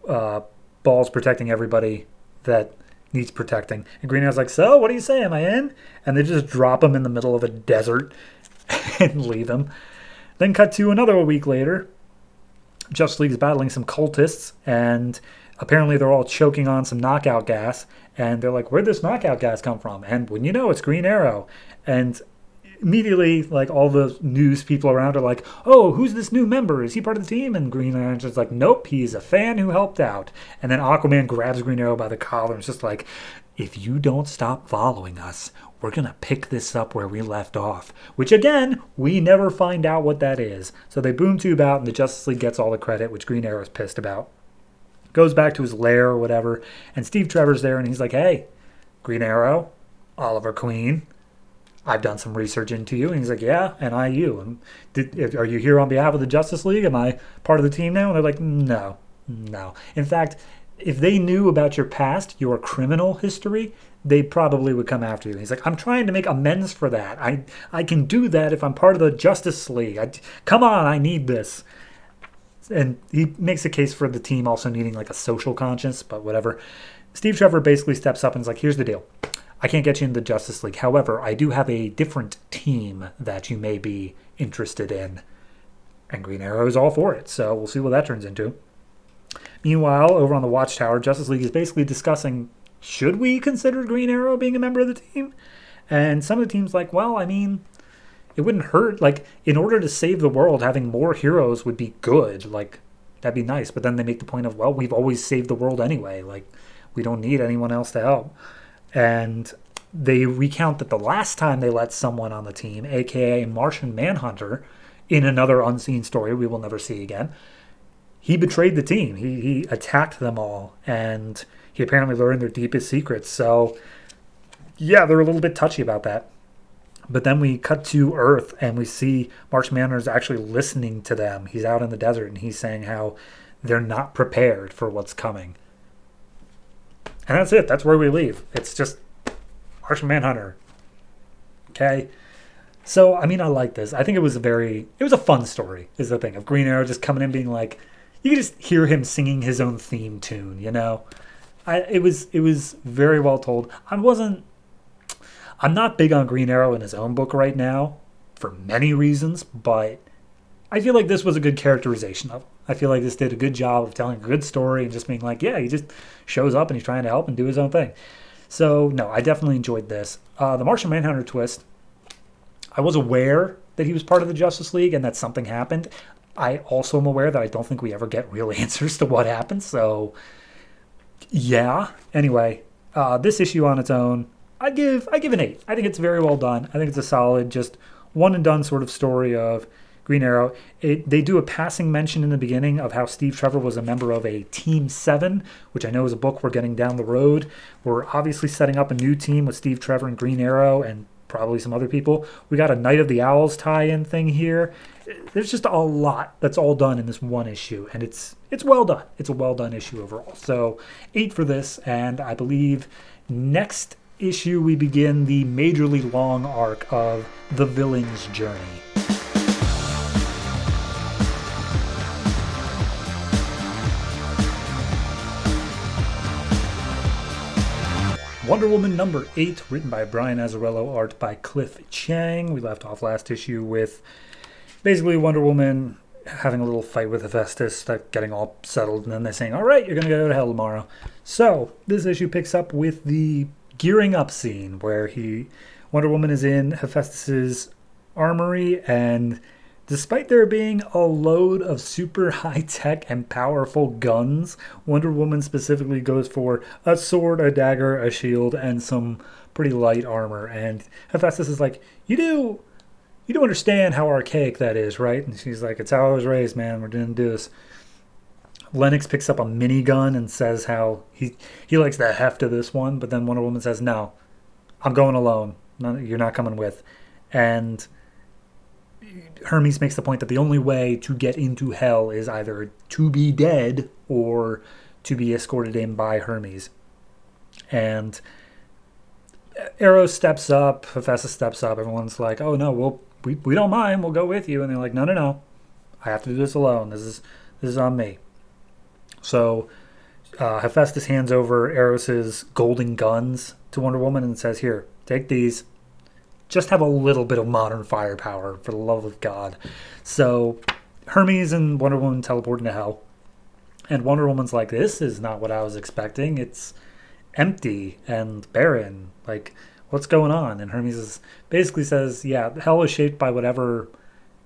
balls protecting everybody that needs protecting. And Green Arrow's like, so, what do you say? Am I in? And they just drop him in the middle of a desert and leave him. Then cut to another week later. Justice League is battling some cultists, and apparently they're all choking on some knockout gas. And they're like, where'd this knockout gas come from? And when you know, it's Green Arrow. And immediately, all the news people around are like, oh, who's this new member? Is he part of the team? And Green Lantern's like, nope, he's a fan who helped out. And then Aquaman grabs Green Arrow by the collar and is just like, if you don't stop following us, we're going to pick this up where we left off. Which, again, we never find out what that is. So they boom tube out, and the Justice League gets all the credit, which Green Arrow's pissed about. Goes back to his lair or whatever, and Steve Trevor's there, and he's like, hey, Green Arrow, Oliver Queen, I've done some research into you. And he's like, yeah, and I you. Are you here on behalf of the Justice League? Am I part of the team now? And they're like, no. In fact, if they knew about your past, your criminal history, they probably would come after you. And he's like, I'm trying to make amends for that. I can do that if I'm part of the Justice League. Come on, I need this. And he makes a case for the team also needing a social conscience, but whatever. Steve Trevor basically steps up and is like, here's the deal. I can't get you into the Justice League. However, I do have a different team that you may be interested in. And Green Arrow is all for it, so we'll see what that turns into. Meanwhile, over on the Watchtower, Justice League is basically discussing, should we consider Green Arrow being a member of the team? And some of the team's like, well, it wouldn't hurt. In order to save the world, having more heroes would be good. That'd be nice. But then they make the point of, well, we've always saved the world anyway. We don't need anyone else to help. And they recount that the last time they let someone on the team, a.k.a. Martian Manhunter, in another unseen story we will never see again, he betrayed the team. He attacked them all, and he apparently learned their deepest secrets. So, yeah, they're a little bit touchy about that. But then we cut to Earth, and we see Martian Manhunter is actually listening to them. He's out in the desert, and he's saying how they're not prepared for what's coming. And that's it. That's where we leave. It's just Martian Manhunter. Okay? So, I like this. I think it was a fun story, is the thing, of Green Arrow just coming in being like, you can just hear him singing his own theme tune, It was very well told. I'm not big on Green Arrow in his own book right now, for many reasons, but I feel like this was a good characterization of him. I feel like this did a good job of telling a good story and just being like, yeah, he just shows up and he's trying to help and do his own thing. So, no, I definitely enjoyed this. The Martian Manhunter twist, I was aware that he was part of the Justice League and that something happened. I also am aware that I don't think we ever get real answers to what happened, so yeah. Anyway, this issue on its own, I give an 8. I think it's very well done. I think it's a solid, just one and done sort of story of Green Arrow. They do a passing mention in the beginning of how Steve Trevor was a member of a Team 7, which I know is a book we're getting down the road. We're obviously setting up a new team with Steve Trevor and Green Arrow and probably some other people. We got a Night of the Owls tie-in thing here. There's just a lot that's all done in this one issue, and it's well done. It's a well done issue overall. So 8 for this, and I believe next issue we begin the majorly long arc of the villain's journey. Wonder Woman number 8, written by Brian Azzarello, art by Cliff Chiang. We left off last issue with basically Wonder Woman having a little fight with Hephaestus, getting all settled, and then they're saying, all right, you're going to go to hell tomorrow. So this issue picks up with the gearing up scene where Wonder Woman is in Hephaestus's armory, and despite there being a load of super high-tech and powerful guns, Wonder Woman specifically goes for a sword, a dagger, a shield, and some pretty light armor. And Hephaestus is like, you do understand how archaic that is, right? And she's like, it's how I was raised, man. We're going to do this. Lennox picks up a minigun and says how he likes the heft of this one, but then Wonder Woman says, no, I'm going alone. No, you're not coming with. And Hermes makes the point that the only way to get into hell is either to be dead or to be escorted in by Hermes. And Arrow steps up, Hephaestus steps up, everyone's like, oh no, we don't mind, we'll go with you. And they're like, no, I have to do this alone. This is on me. So Hephaestus hands over Arrow's golden guns to Wonder Woman and says, here, take these. Just have a little bit of modern firepower, for the love of God. So Hermes and Wonder Woman teleport into hell. And Wonder Woman's like, this is not what I was expecting. It's empty and barren. Like, what's going on? And Hermes basically says, yeah, hell is shaped by whatever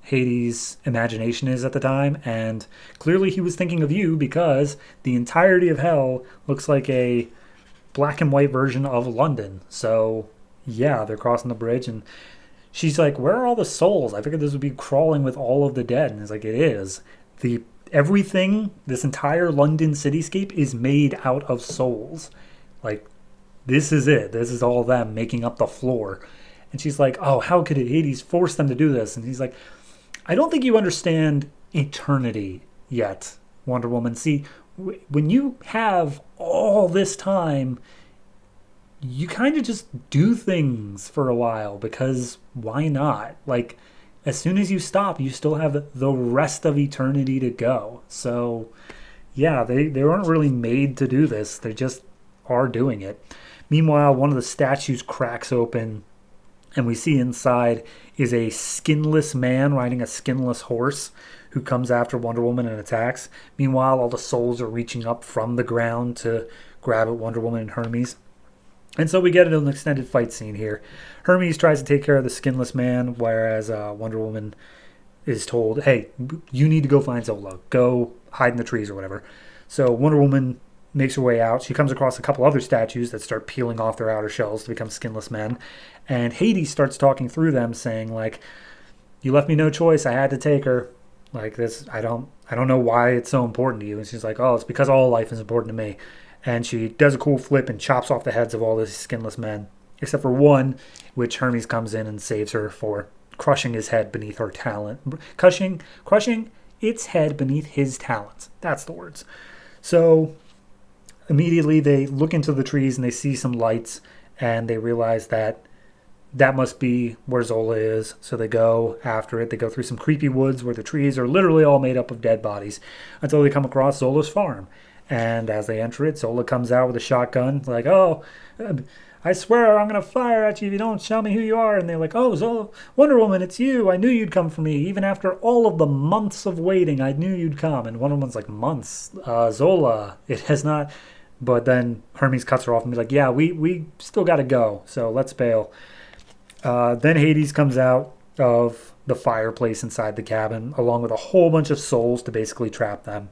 Hades' imagination is at the time. And clearly he was thinking of you because the entirety of hell looks like a black and white version of London. So yeah, they're crossing the bridge, and she's like, where are all the souls? I figured this would be crawling with all of the dead. And it's like, it is. Everything, this entire London cityscape is made out of souls. Like, this is it. This is all them making up the floor. And she's like, oh, how could Hades force them to do this? And he's like, I don't think you understand eternity yet, Wonder Woman. See, when you have all this time, you kind of just do things for a while because why not? Like, as soon as you stop, you still have the rest of eternity to go. So, yeah, they weren't really made to do this. They just are doing it. Meanwhile, one of the statues cracks open, and we see inside is a skinless man riding a skinless horse who comes after Wonder Woman and attacks. Meanwhile, all the souls are reaching up from the ground to grab at Wonder Woman and Hermes. And so we get an extended fight scene here. Hermes tries to take care of the skinless man, whereas Wonder Woman is told, hey, you need to go find Zola. Go hide in the trees or whatever. So Wonder Woman makes her way out. She comes across a couple other statues that start peeling off their outer shells to become skinless men. And Hades starts talking through them, saying, like, you left me no choice. I had to take her. Like, this, I don't know why it's so important to you. And she's like, oh, it's because all life is important to me. And she does a cool flip and chops off the heads of all these skinless men, except for one, which Hermes comes in and saves her for crushing his head beneath her talent. Crushing its head beneath his talons. That's the words. So immediately they look into the trees and they see some lights, and they realize that must be where Zola is. So they go after it. They go through some creepy woods where the trees are literally all made up of dead bodies until they come across Zola's farm. And as they enter it, Zola comes out with a shotgun, like, oh, I swear I'm going to fire at you if you don't tell me who you are. And they're like, oh, Wonder Woman, it's you. I knew you'd come for me. Even after all of the months of waiting, I knew you'd come. And Wonder Woman's like, months? Zola, it has not. But then Hermes cuts her off and be like, yeah, we still got to go. So let's bail. Then Hades comes out of the fireplace inside the cabin, along with a whole bunch of souls to basically trap them.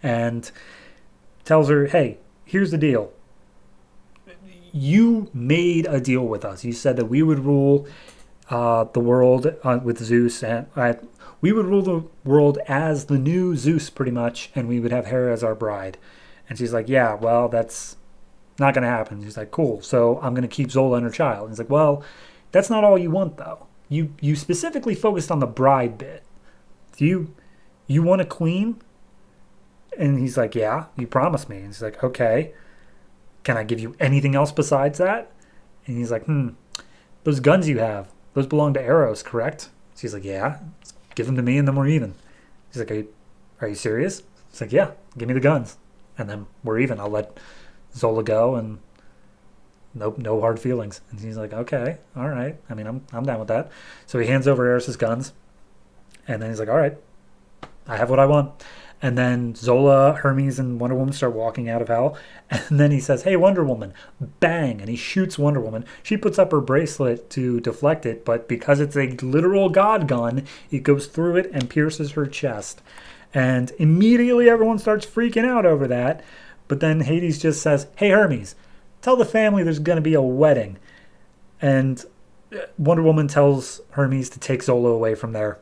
And tells her, hey, here's the deal. You made a deal with us. You said that we would rule the world with Zeus, and we would rule the world as the new Zeus, pretty much, and we would have Hera as our bride. And she's like, yeah, well, that's not going to happen. She's like, cool, so I'm going to keep Zola and her child. And he's like, well, that's not all you want, though. You specifically focused on the bride bit. Do you want a queen? And he's like, yeah, you promised me. And he's like, okay. Can I give you anything else besides that? And he's like, those guns you have, those belong to Arrows, correct? She's like, yeah, give them to me and then we're even. He's like, are you serious? He's like, yeah, give me the guns. And then we're even. I'll let Zola go and no hard feelings. And he's like, okay, all right. I mean, I'm down with that. So he hands over Eris's guns. And then he's like, all right, I have what I want. And then Zola, Hermes, and Wonder Woman start walking out of hell. And then he says, hey, Wonder Woman, bang. And he shoots Wonder Woman. She puts up her bracelet to deflect it, but because it's a literal god gun, it goes through it and pierces her chest. And immediately everyone starts freaking out over that. But then Hades just says, hey, Hermes, tell the family there's going to be a wedding. And Wonder Woman tells Hermes to take Zola away from there,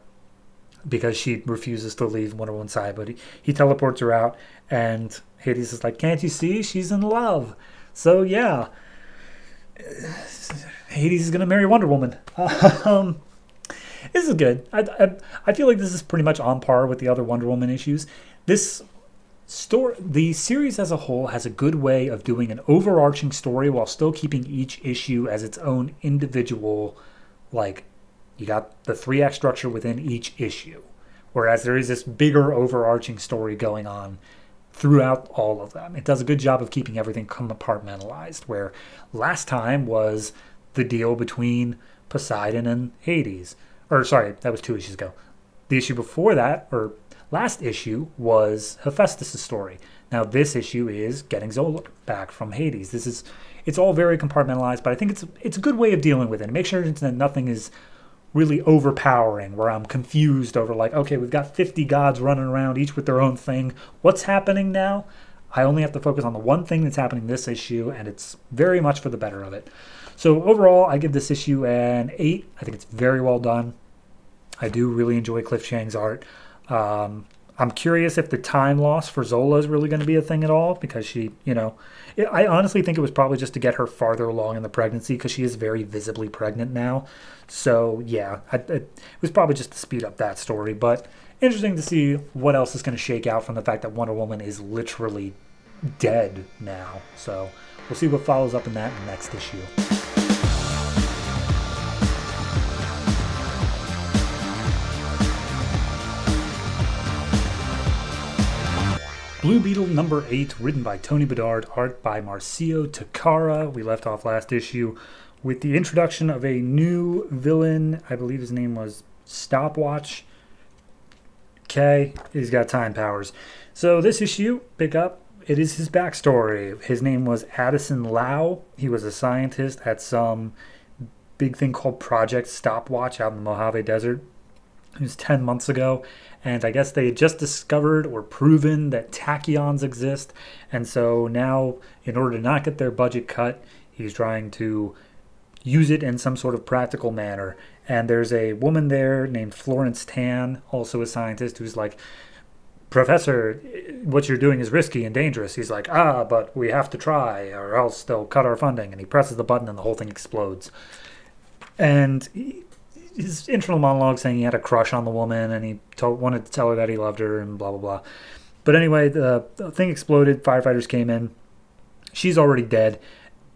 because she refuses to leave Wonder Woman's side. But he teleports her out, and Hades is like, can't you see? She's in love. So, yeah. Hades is going to marry Wonder Woman. This is good. I feel like this is pretty much on par with the other Wonder Woman issues. The series as a whole has a good way of doing an overarching story while still keeping each issue as its own individual, like, you got the 3-act structure within each issue, whereas there is this bigger overarching story going on throughout all of them. It does a good job of keeping everything compartmentalized, where last time was the deal between Poseidon and Hades. Or, sorry, that was 2 issues ago. The issue before that, or last issue, was Hephaestus' story. Now this issue is getting Zola back from Hades. It's all very compartmentalized, but I think it's a good way of dealing with it. Make sure that nothing is really overpowering, where I'm confused over, like, okay, we've got 50 gods running around, each with their own thing. What's happening now? I only have to focus on the one thing that's happening this issue, and it's very much for the better of it. So overall, I give this issue an 8. I think it's very well done. I do really enjoy Cliff Chiang's art. I'm curious if the time loss for Zola is really going to be a thing at all, because she, I honestly think it was probably just to get her farther along in the pregnancy, because she is very visibly pregnant now. So, yeah, it was probably just to speed up that story. But interesting to see what else is going to shake out from the fact that Wonder Woman is literally dead now. So we'll see what follows up in that next issue. Blue Beetle number 8, written by Tony Bedard, art by Marcio Takara. We left off last issue with the introduction of a new villain. I believe his name was Stopwatch. Okay, he's got time powers. So this issue, pick up, it is his backstory. His name was Addison Lau. He was a scientist at some big thing called Project Stopwatch out in the Mojave Desert. It was 10 months ago, and I guess they had just discovered or proven that tachyons exist, and so now, in order to not get their budget cut, he's trying to use it in some sort of practical manner. And there's a woman there named Florence Tan, also a scientist, who's like, Professor, what you're doing is risky and dangerous. He's like, but we have to try, or else they'll cut our funding. And he presses the button and the whole thing explodes. And his internal monologue saying he had a crush on the woman, and he wanted to tell her that he loved her, and blah, blah, blah. But anyway, the thing exploded. Firefighters came in. She's already dead.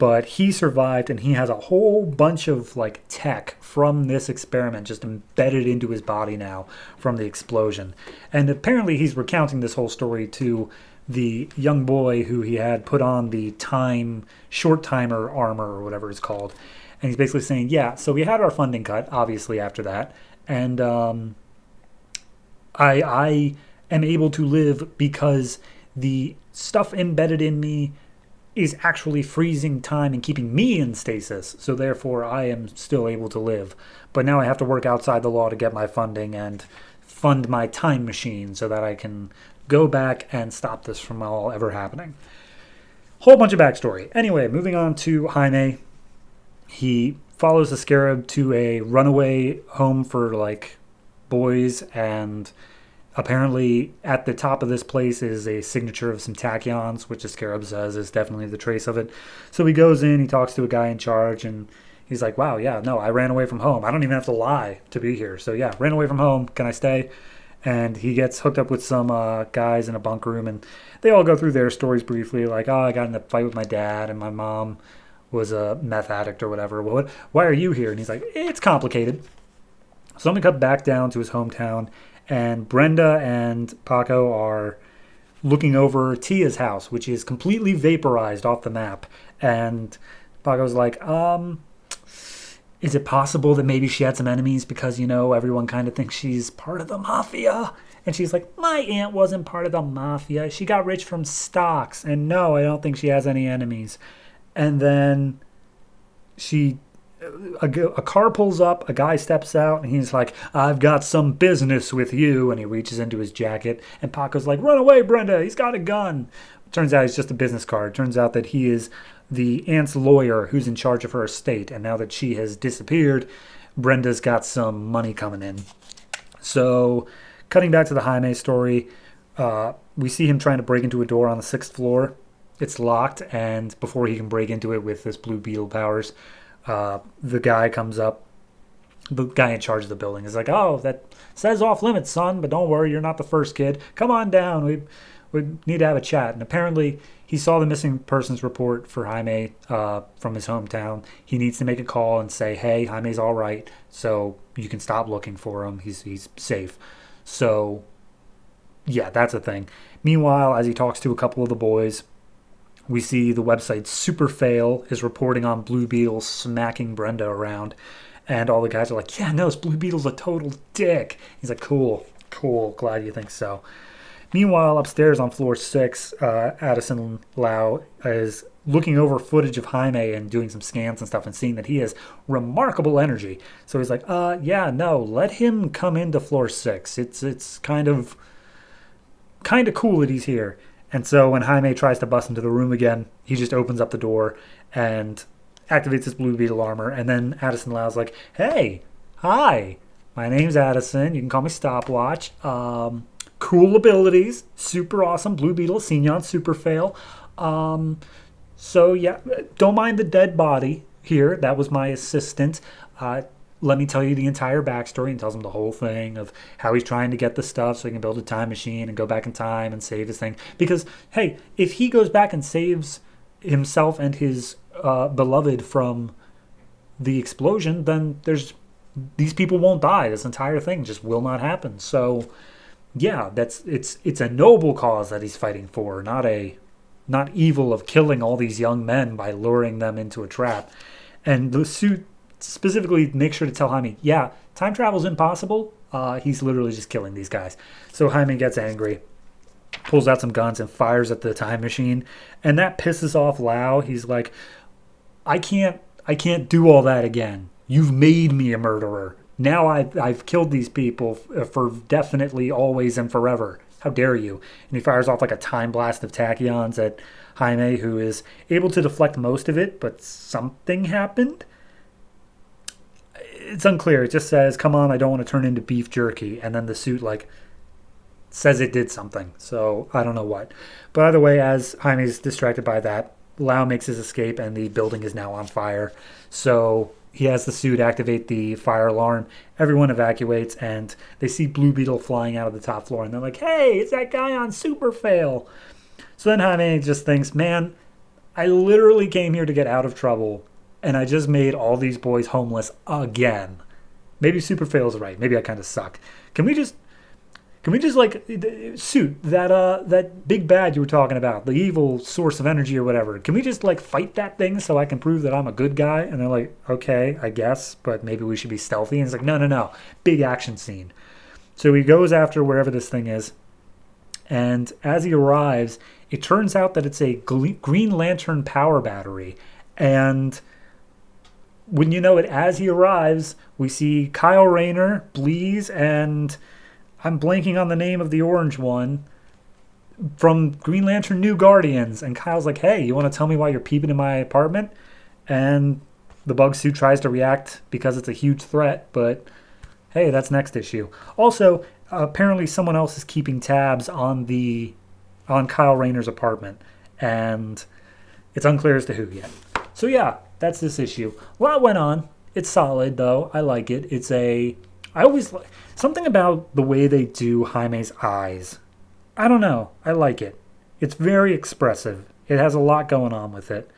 But he survived, and he has a whole bunch of like tech from this experiment just embedded into his body now from the explosion. And apparently he's recounting this whole story to the young boy who he had put on the short timer armor or whatever it's called. And he's basically saying, yeah, so we had our funding cut, obviously, after that. And I am able to live because the stuff embedded in me is actually freezing time and keeping me in stasis. So therefore, I am still able to live. But now I have to work outside the law to get my funding and fund my time machine so that I can go back and stop this from all ever happening. Whole bunch of backstory. Anyway, moving on to Jaime. He follows the Scarab to a runaway home for like boys, and apparently at the top of this place is a signature of some tachyons, which the Scarab says is definitely the trace of it. So he goes in, he talks to a guy in charge, and he's like, wow, yeah, no, I ran away from home. I don't even have to lie to be here. So yeah, ran away from home. Can I stay? And he gets hooked up with some guys in a bunk room, and they all go through their stories briefly, like, oh, I got in a fight with my dad, and my mom was a meth addict or whatever. Well, why are you here? And he's like, it's complicated. So I'm going to cut back down to his hometown, and Brenda and Paco are looking over Tia's house, which is completely vaporized off the map. And Paco's like, is it possible that maybe she had some enemies because, you know, everyone kind of thinks she's part of the mafia? And she's like, my aunt wasn't part of the mafia. She got rich from stocks. And no, I don't think she has any enemies. And then a car pulls up, a guy steps out, and he's like, I've got some business with you. And he reaches into his jacket, and Paco's like, run away, Brenda, he's got a gun. Turns out it's just a business card. Turns out that he is the aunt's lawyer who's in charge of her estate. And now that she has disappeared, Brenda's got some money coming in. So cutting back to the Jaime story, we see him trying to break into a door on the 6th floor. It's locked, and before he can break into it with this blue Beetle powers, the guy comes up. The guy in charge of the building is like, oh, that says off limits, son, but don't worry, you're not the first kid. Come on down. We need to have a chat. And apparently he saw the missing persons report for Jaime from his hometown. He needs to make a call and say, hey, Jaime's all right, so you can stop looking for him. He's safe. So, yeah, that's a thing. Meanwhile, as he talks to a couple of the boys, we see the website Superfail is reporting on Blue Beetle smacking Brenda around. And all the guys are like, yeah, no, this Blue Beetle's a total dick. He's like, cool, glad you think so. Meanwhile, upstairs on floor 6, Addison Lau is looking over footage of Jaime and doing some scans and stuff and seeing that he has remarkable energy. So he's like, yeah, no, let him come into floor 6. It's kind of cool that he's here. And so when Jaime tries to bust into the room again, he just opens up the door and activates his Blue Beetle armor. And then Addison Lau's like, hey, hi, my name's Addison. You can call me Stopwatch. Cool abilities, super awesome. Blue Beetle, seen you on Superfail. So yeah, don't mind the dead body here. That was my assistant. Let me tell you the entire backstory, and tells him the whole thing of how he's trying to get the stuff so he can build a time machine and go back in time and save his thing. Because, hey, if he goes back and saves himself and his beloved from the explosion, then these people won't die. This entire thing just will not happen. So, yeah, it's a noble cause that he's fighting for, not evil of killing all these young men by luring them into a trap. And the suit specifically makes sure to tell Jaime, yeah, time travel's impossible. He's literally just killing these guys. So Jaime gets angry, pulls out some guns and fires at the time machine, and that pisses off Lau. He's like, I can't do all that again. You've made me a murderer. Now I've killed these people for definitely always and forever. How dare you? And he fires off like a time blast of tachyons at Jaime, who is able to deflect most of it, but something happened. It's unclear. It just says, come on, I don't want to turn into beef jerky. And then the suit says it did something. So I don't know what. But either way, as Jaime's distracted by that, Lau makes his escape and the building is now on fire. So he has the suit activate the fire alarm. Everyone evacuates and they see Blue Beetle flying out of the top floor. And they're like, hey, it's that guy on Superfail. So then Jaime just thinks, man, I literally came here to get out of trouble, and I just made all these boys homeless again. Maybe Super Fail's right. Maybe I kind of suck. Can we just like suit that big bad you were talking about, the evil source of energy or whatever? Can we just like fight that thing so I can prove that I'm a good guy? And they're like, okay, I guess, but maybe we should be stealthy. And it's like, no, big action scene. So he goes after wherever this thing is, and as he arrives, it turns out that it's a Green Lantern power battery. And when you know it, as he arrives, we see Kyle Rayner, Bleeze, and I'm blanking on the name of the orange one from Green Lantern New Guardians. And Kyle's like, hey, you want to tell me why you're peeping in my apartment? And the bug suit tries to react because it's a huge threat, but hey, that's next issue. Also, apparently someone else is keeping tabs on Kyle Rayner's apartment, and it's unclear as to who yet. So yeah, that's this issue. A lot went on. It's solid, though. I like it. I always like something about the way they do Jaime's eyes. I don't know. I like it. It's very expressive. It has a lot going on with it.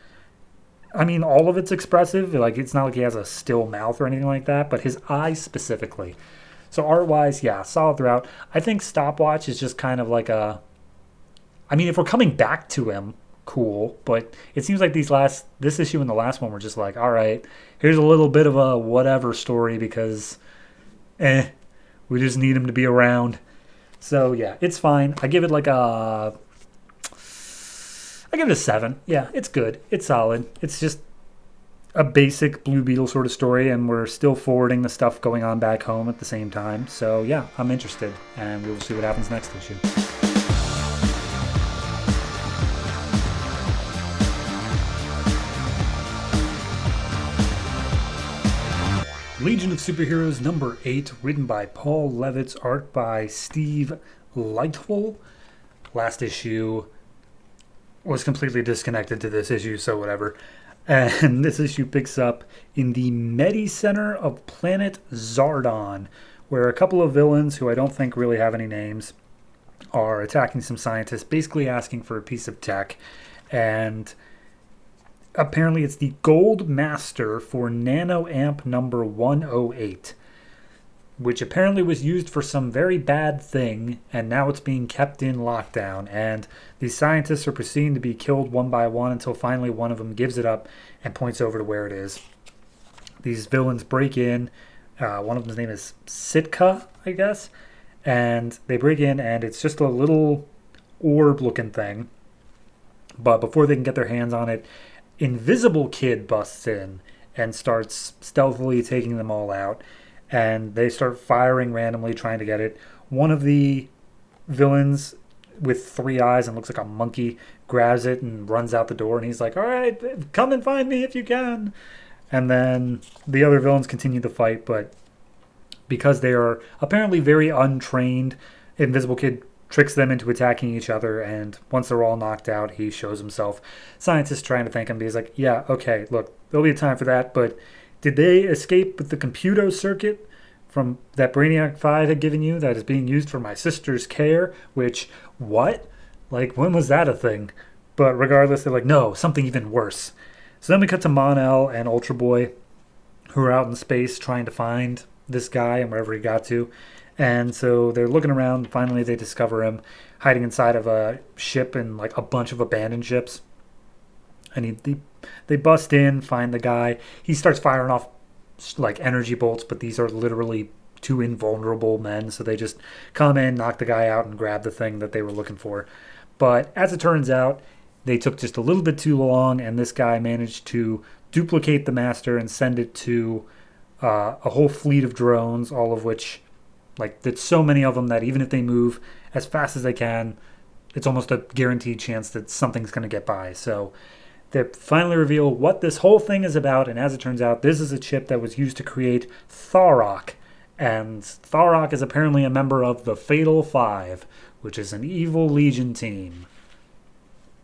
I mean, all of it's expressive. Like, it's not like he has a still mouth or anything like that, but his eyes specifically. So art-wise, yeah, solid throughout. I think Stopwatch is just kind of like a... I mean, if we're coming back to him, cool. But it seems like this issue and the last one were just like, all right, here's a little bit of a whatever story because, we just need him to be around. So, yeah, it's fine. I give it a 7. Yeah, it's good. It's solid. It's just a basic Blue Beetle sort of story, and we're still forwarding the stuff going on back home at the same time. So, yeah, I'm interested, and we'll see what happens next issue. Legion of Superheroes number 8, written by Paul Levitz, art by Steve Lightful. Last issue was completely disconnected to this issue, so whatever. And this issue picks up in the Medi Center of Planet Zardon, where a couple of villains, who I don't think really have any names, are attacking some scientists, basically asking for a piece of tech. And apparently it's the Gold Master for Nanoamp number 108, which apparently was used for some very bad thing, and now it's being kept in lockdown. And these scientists are proceeding to be killed one by one until finally one of them gives it up and points over to where it is. These villains break in. One of them's name is Sitka, I guess. And they break in, and it's just a little orb-looking thing. But before they can get their hands on it, Invisible Kid busts in and starts stealthily taking them all out. And they start firing randomly, trying to get it. One of the villains with 3 eyes and looks like a monkey grabs it and runs out the door. And he's like, all right, come and find me if you can. And then the other villains continue to fight. But because they are apparently very untrained, Invisible Kid tricks them into attacking each other. And once they're all knocked out, he shows himself. Scientists trying to thank him. But he's like, yeah, okay, look, there'll be a time for that. But did they escape with the Capullo circuit from that Brainiac 5 had given you that is being used for my sister's care? Which, what? Like, when was that a thing? But regardless, they're like, no, something even worse. So then we cut to Mon-El and Ultra Boy, who are out in space trying to find this guy and wherever he got to. And so they're looking around. Finally, they discover him hiding inside of a ship and like a bunch of abandoned ships. And they bust in, find the guy. He starts firing off like energy bolts, but these are literally 2 invulnerable men. So they just come in, knock the guy out, and grab the thing that they were looking for. But as it turns out, they took just a little bit too long, and this guy managed to duplicate the master and send it to a whole fleet of drones, all of which, like, there's so many of them that even if they move as fast as they can, it's almost a guaranteed chance that something's going to get by. So they finally reveal what this whole thing is about, and as it turns out, this is a chip that was used to create Tharok. And Tharok is apparently a member of the Fatal Five, which is an evil Legion team.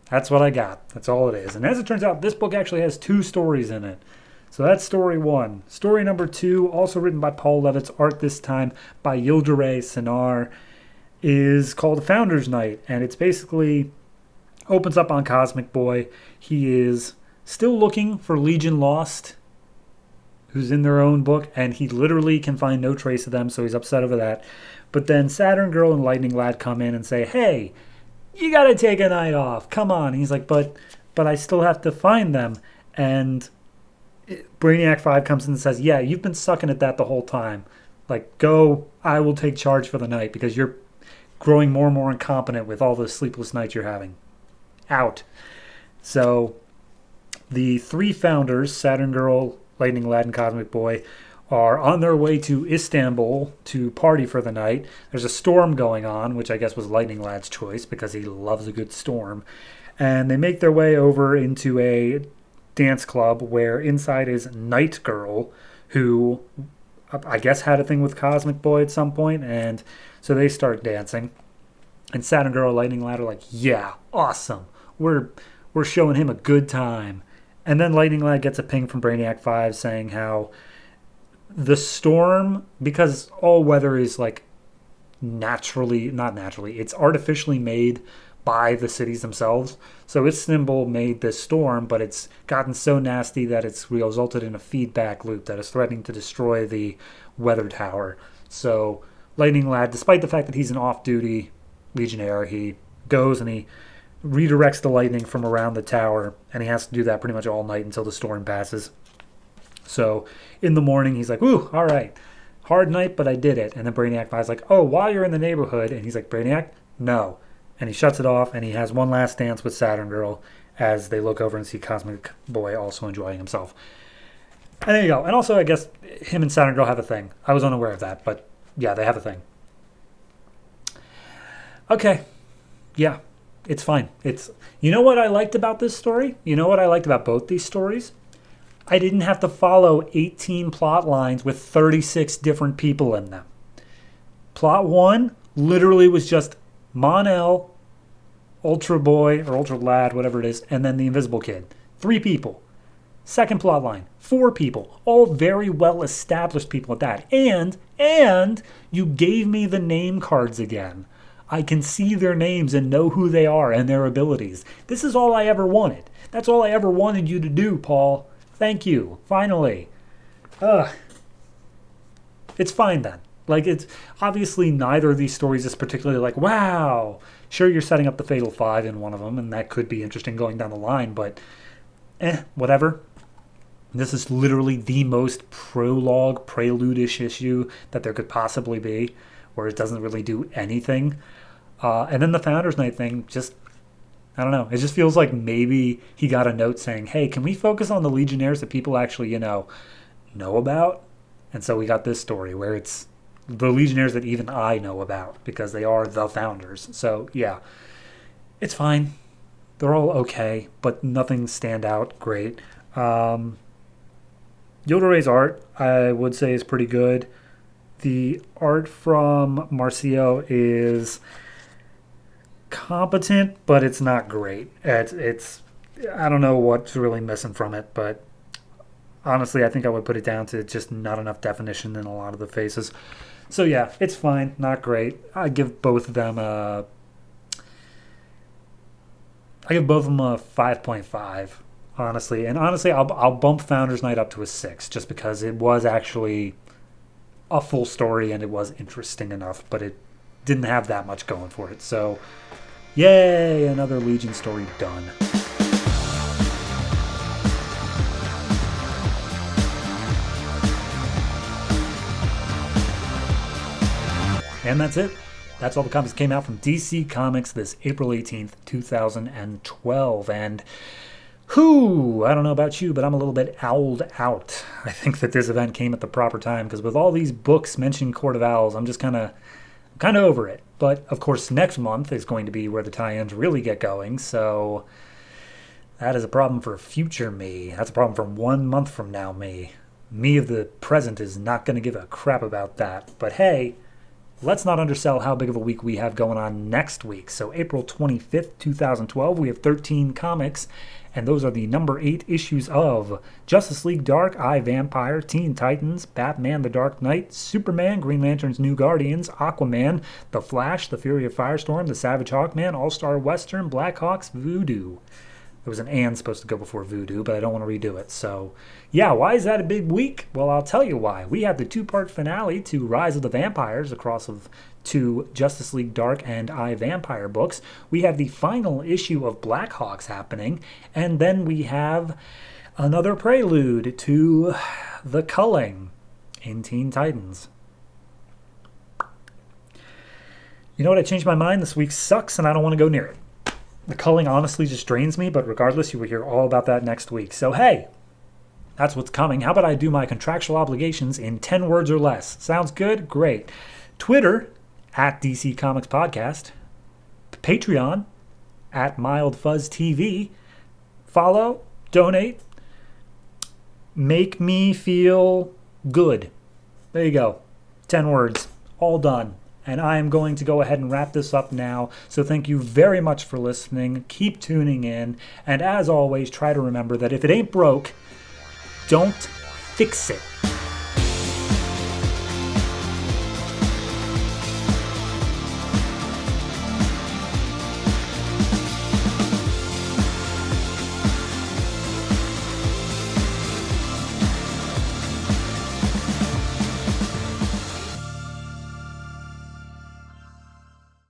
That's what I got. That's all it is. And as it turns out, this book actually has 2 stories in it. So that's story 1. Story number 2, also written by Paul Levitz, art this time by Yildiray Cinar, is called Founders Night. And it's basically Opens up on Cosmic Boy. He is still looking for Legion Lost, who's in their own book, and he literally can find no trace of them, so he's upset over that. But then Saturn Girl and Lightning Lad come in and say, hey, you gotta take a night off. Come on. And he's like, but I still have to find them. And Brainiac 5 comes in and says, yeah, you've been sucking at that the whole time. Like, go, I will take charge for the night because you're growing more and more incompetent with all the sleepless nights you're having. Out. So the three founders, Saturn Girl, Lightning Lad, and Cosmic Boy, are on their way to Istanbul to party for the night. There's a storm going on, which I guess was Lightning Lad's choice because he loves a good storm. And they make their way over into a dance club where inside is Night Girl, who I guess had a thing with Cosmic Boy at some point, and so they start dancing. And Saturn Girl and Lightning Lad are like, yeah, awesome. We're showing him a good time. And then Lightning Lad gets a ping from Brainiac 5 saying how the storm, because all weather is like not naturally, it's artificially made by the cities themselves. So Istanbul made this storm, but it's gotten so nasty that it's resulted in a feedback loop that is threatening to destroy the weather tower. So Lightning Lad, despite the fact that he's an off-duty Legionnaire, he goes and he redirects the lightning from around the tower, and he has to do that pretty much all night until the storm passes. So in the morning, he's like, ooh, all right, hard night, but I did it. And then Brainiac 5's like, oh, while you're in the neighborhood, and he's like, Brainiac, no. And he shuts it off, and he has one last dance with Saturn Girl as they look over and see Cosmic Boy also enjoying himself. And there you go. And also, I guess him and Saturn Girl have a thing. I was unaware of that, but yeah, they have a thing. Okay. Yeah, it's fine. You know what I liked about this story? You know what I liked about both these stories? I didn't have to follow 18 plot lines with 36 different people in them. Plot 1 literally was just Mon-El, Ultra Boy or Ultra Lad, whatever it is, and then the Invisible Kid. 3 people. Second plot line, 4 people. All very well established people at that. And you gave me the name cards again. I can see their names and know who they are and their abilities. This is all I ever wanted. That's all I ever wanted you to do, Paul. Thank you. Finally. It's fine then. Like, it's obviously neither of these stories is particularly like, wow. Sure, you're setting up the Fatal 5 in one of them, and that could be interesting going down the line, but whatever. This is literally the most prologue, prelude-ish issue that there could possibly be, where it doesn't really do anything. And then the Founders Night thing, just, I don't know. It just feels like maybe he got a note saying, hey, can we focus on the Legionnaires that people actually, know about? And so we got this story where it's the Legionnaires that even I know about because they are the Founders. So, yeah, it's fine. They're all okay, but nothing stand out great. Yoda Ray's art, I would say, is pretty good. The art from Marcio is competent, but it's not great. It's I don't know what's really missing from it, but honestly, I think I would put it down to just not enough definition in a lot of the faces. So yeah, it's fine, not great. I give both of them a 5.5, honestly. And honestly, I'll bump Founders Night up to a 6 just because it was actually a full story and it was interesting enough, but it didn't have that much going for it. So, yay, another Legion story done. And that's it. That's all the comics that came out from DC Comics this April 18th, 2012. And I don't know about you, but I'm a little bit owled out. I think that this event came at the proper time because with all these books mentioning Court of Owls, I'm just kind of over it. But, of course, next month is going to be where the tie-ins really get going, so that is a problem for future me. That's a problem for 1 month from now me. Me of the present is not going to give a crap about that. But, hey, let's not undersell how big of a week we have going on next week. So April 25th, 2012, we have 13 comics, and those are the number 8 issues of Justice League Dark, I, Vampire, Teen Titans, Batman the Dark Knight, Superman, Green Lantern's New Guardians, Aquaman, The Flash, The Fury of Firestorm, The Savage Hawkman, All-Star Western, Blackhawks, Voodoo. There was an and supposed to go before Voodoo, but I don't want to redo it. So, yeah, why is that a big week? Well, I'll tell you why. We had the 2-part finale to Rise of the Vampires across of 2 Justice League Dark and I, Vampire books. We have the final issue of Blackhawks happening, and then we have another prelude to the culling in Teen Titans. You know what? I changed my mind. This week sucks, and I don't want to go near it. The culling honestly just drains me, but regardless, you will hear all about that next week. So, hey, that's what's coming. How about I do my contractual obligations in 10 words or less? Sounds good? Great. Twitter, at DC Comics Podcast. Patreon, at Mild Fuzz TV. Follow, donate, make me feel good. There you go. 10 words. All done. And I am going to go ahead and wrap this up now. So thank you very much for listening. Keep tuning in. And as always, try to remember that if it ain't broke, don't fix it.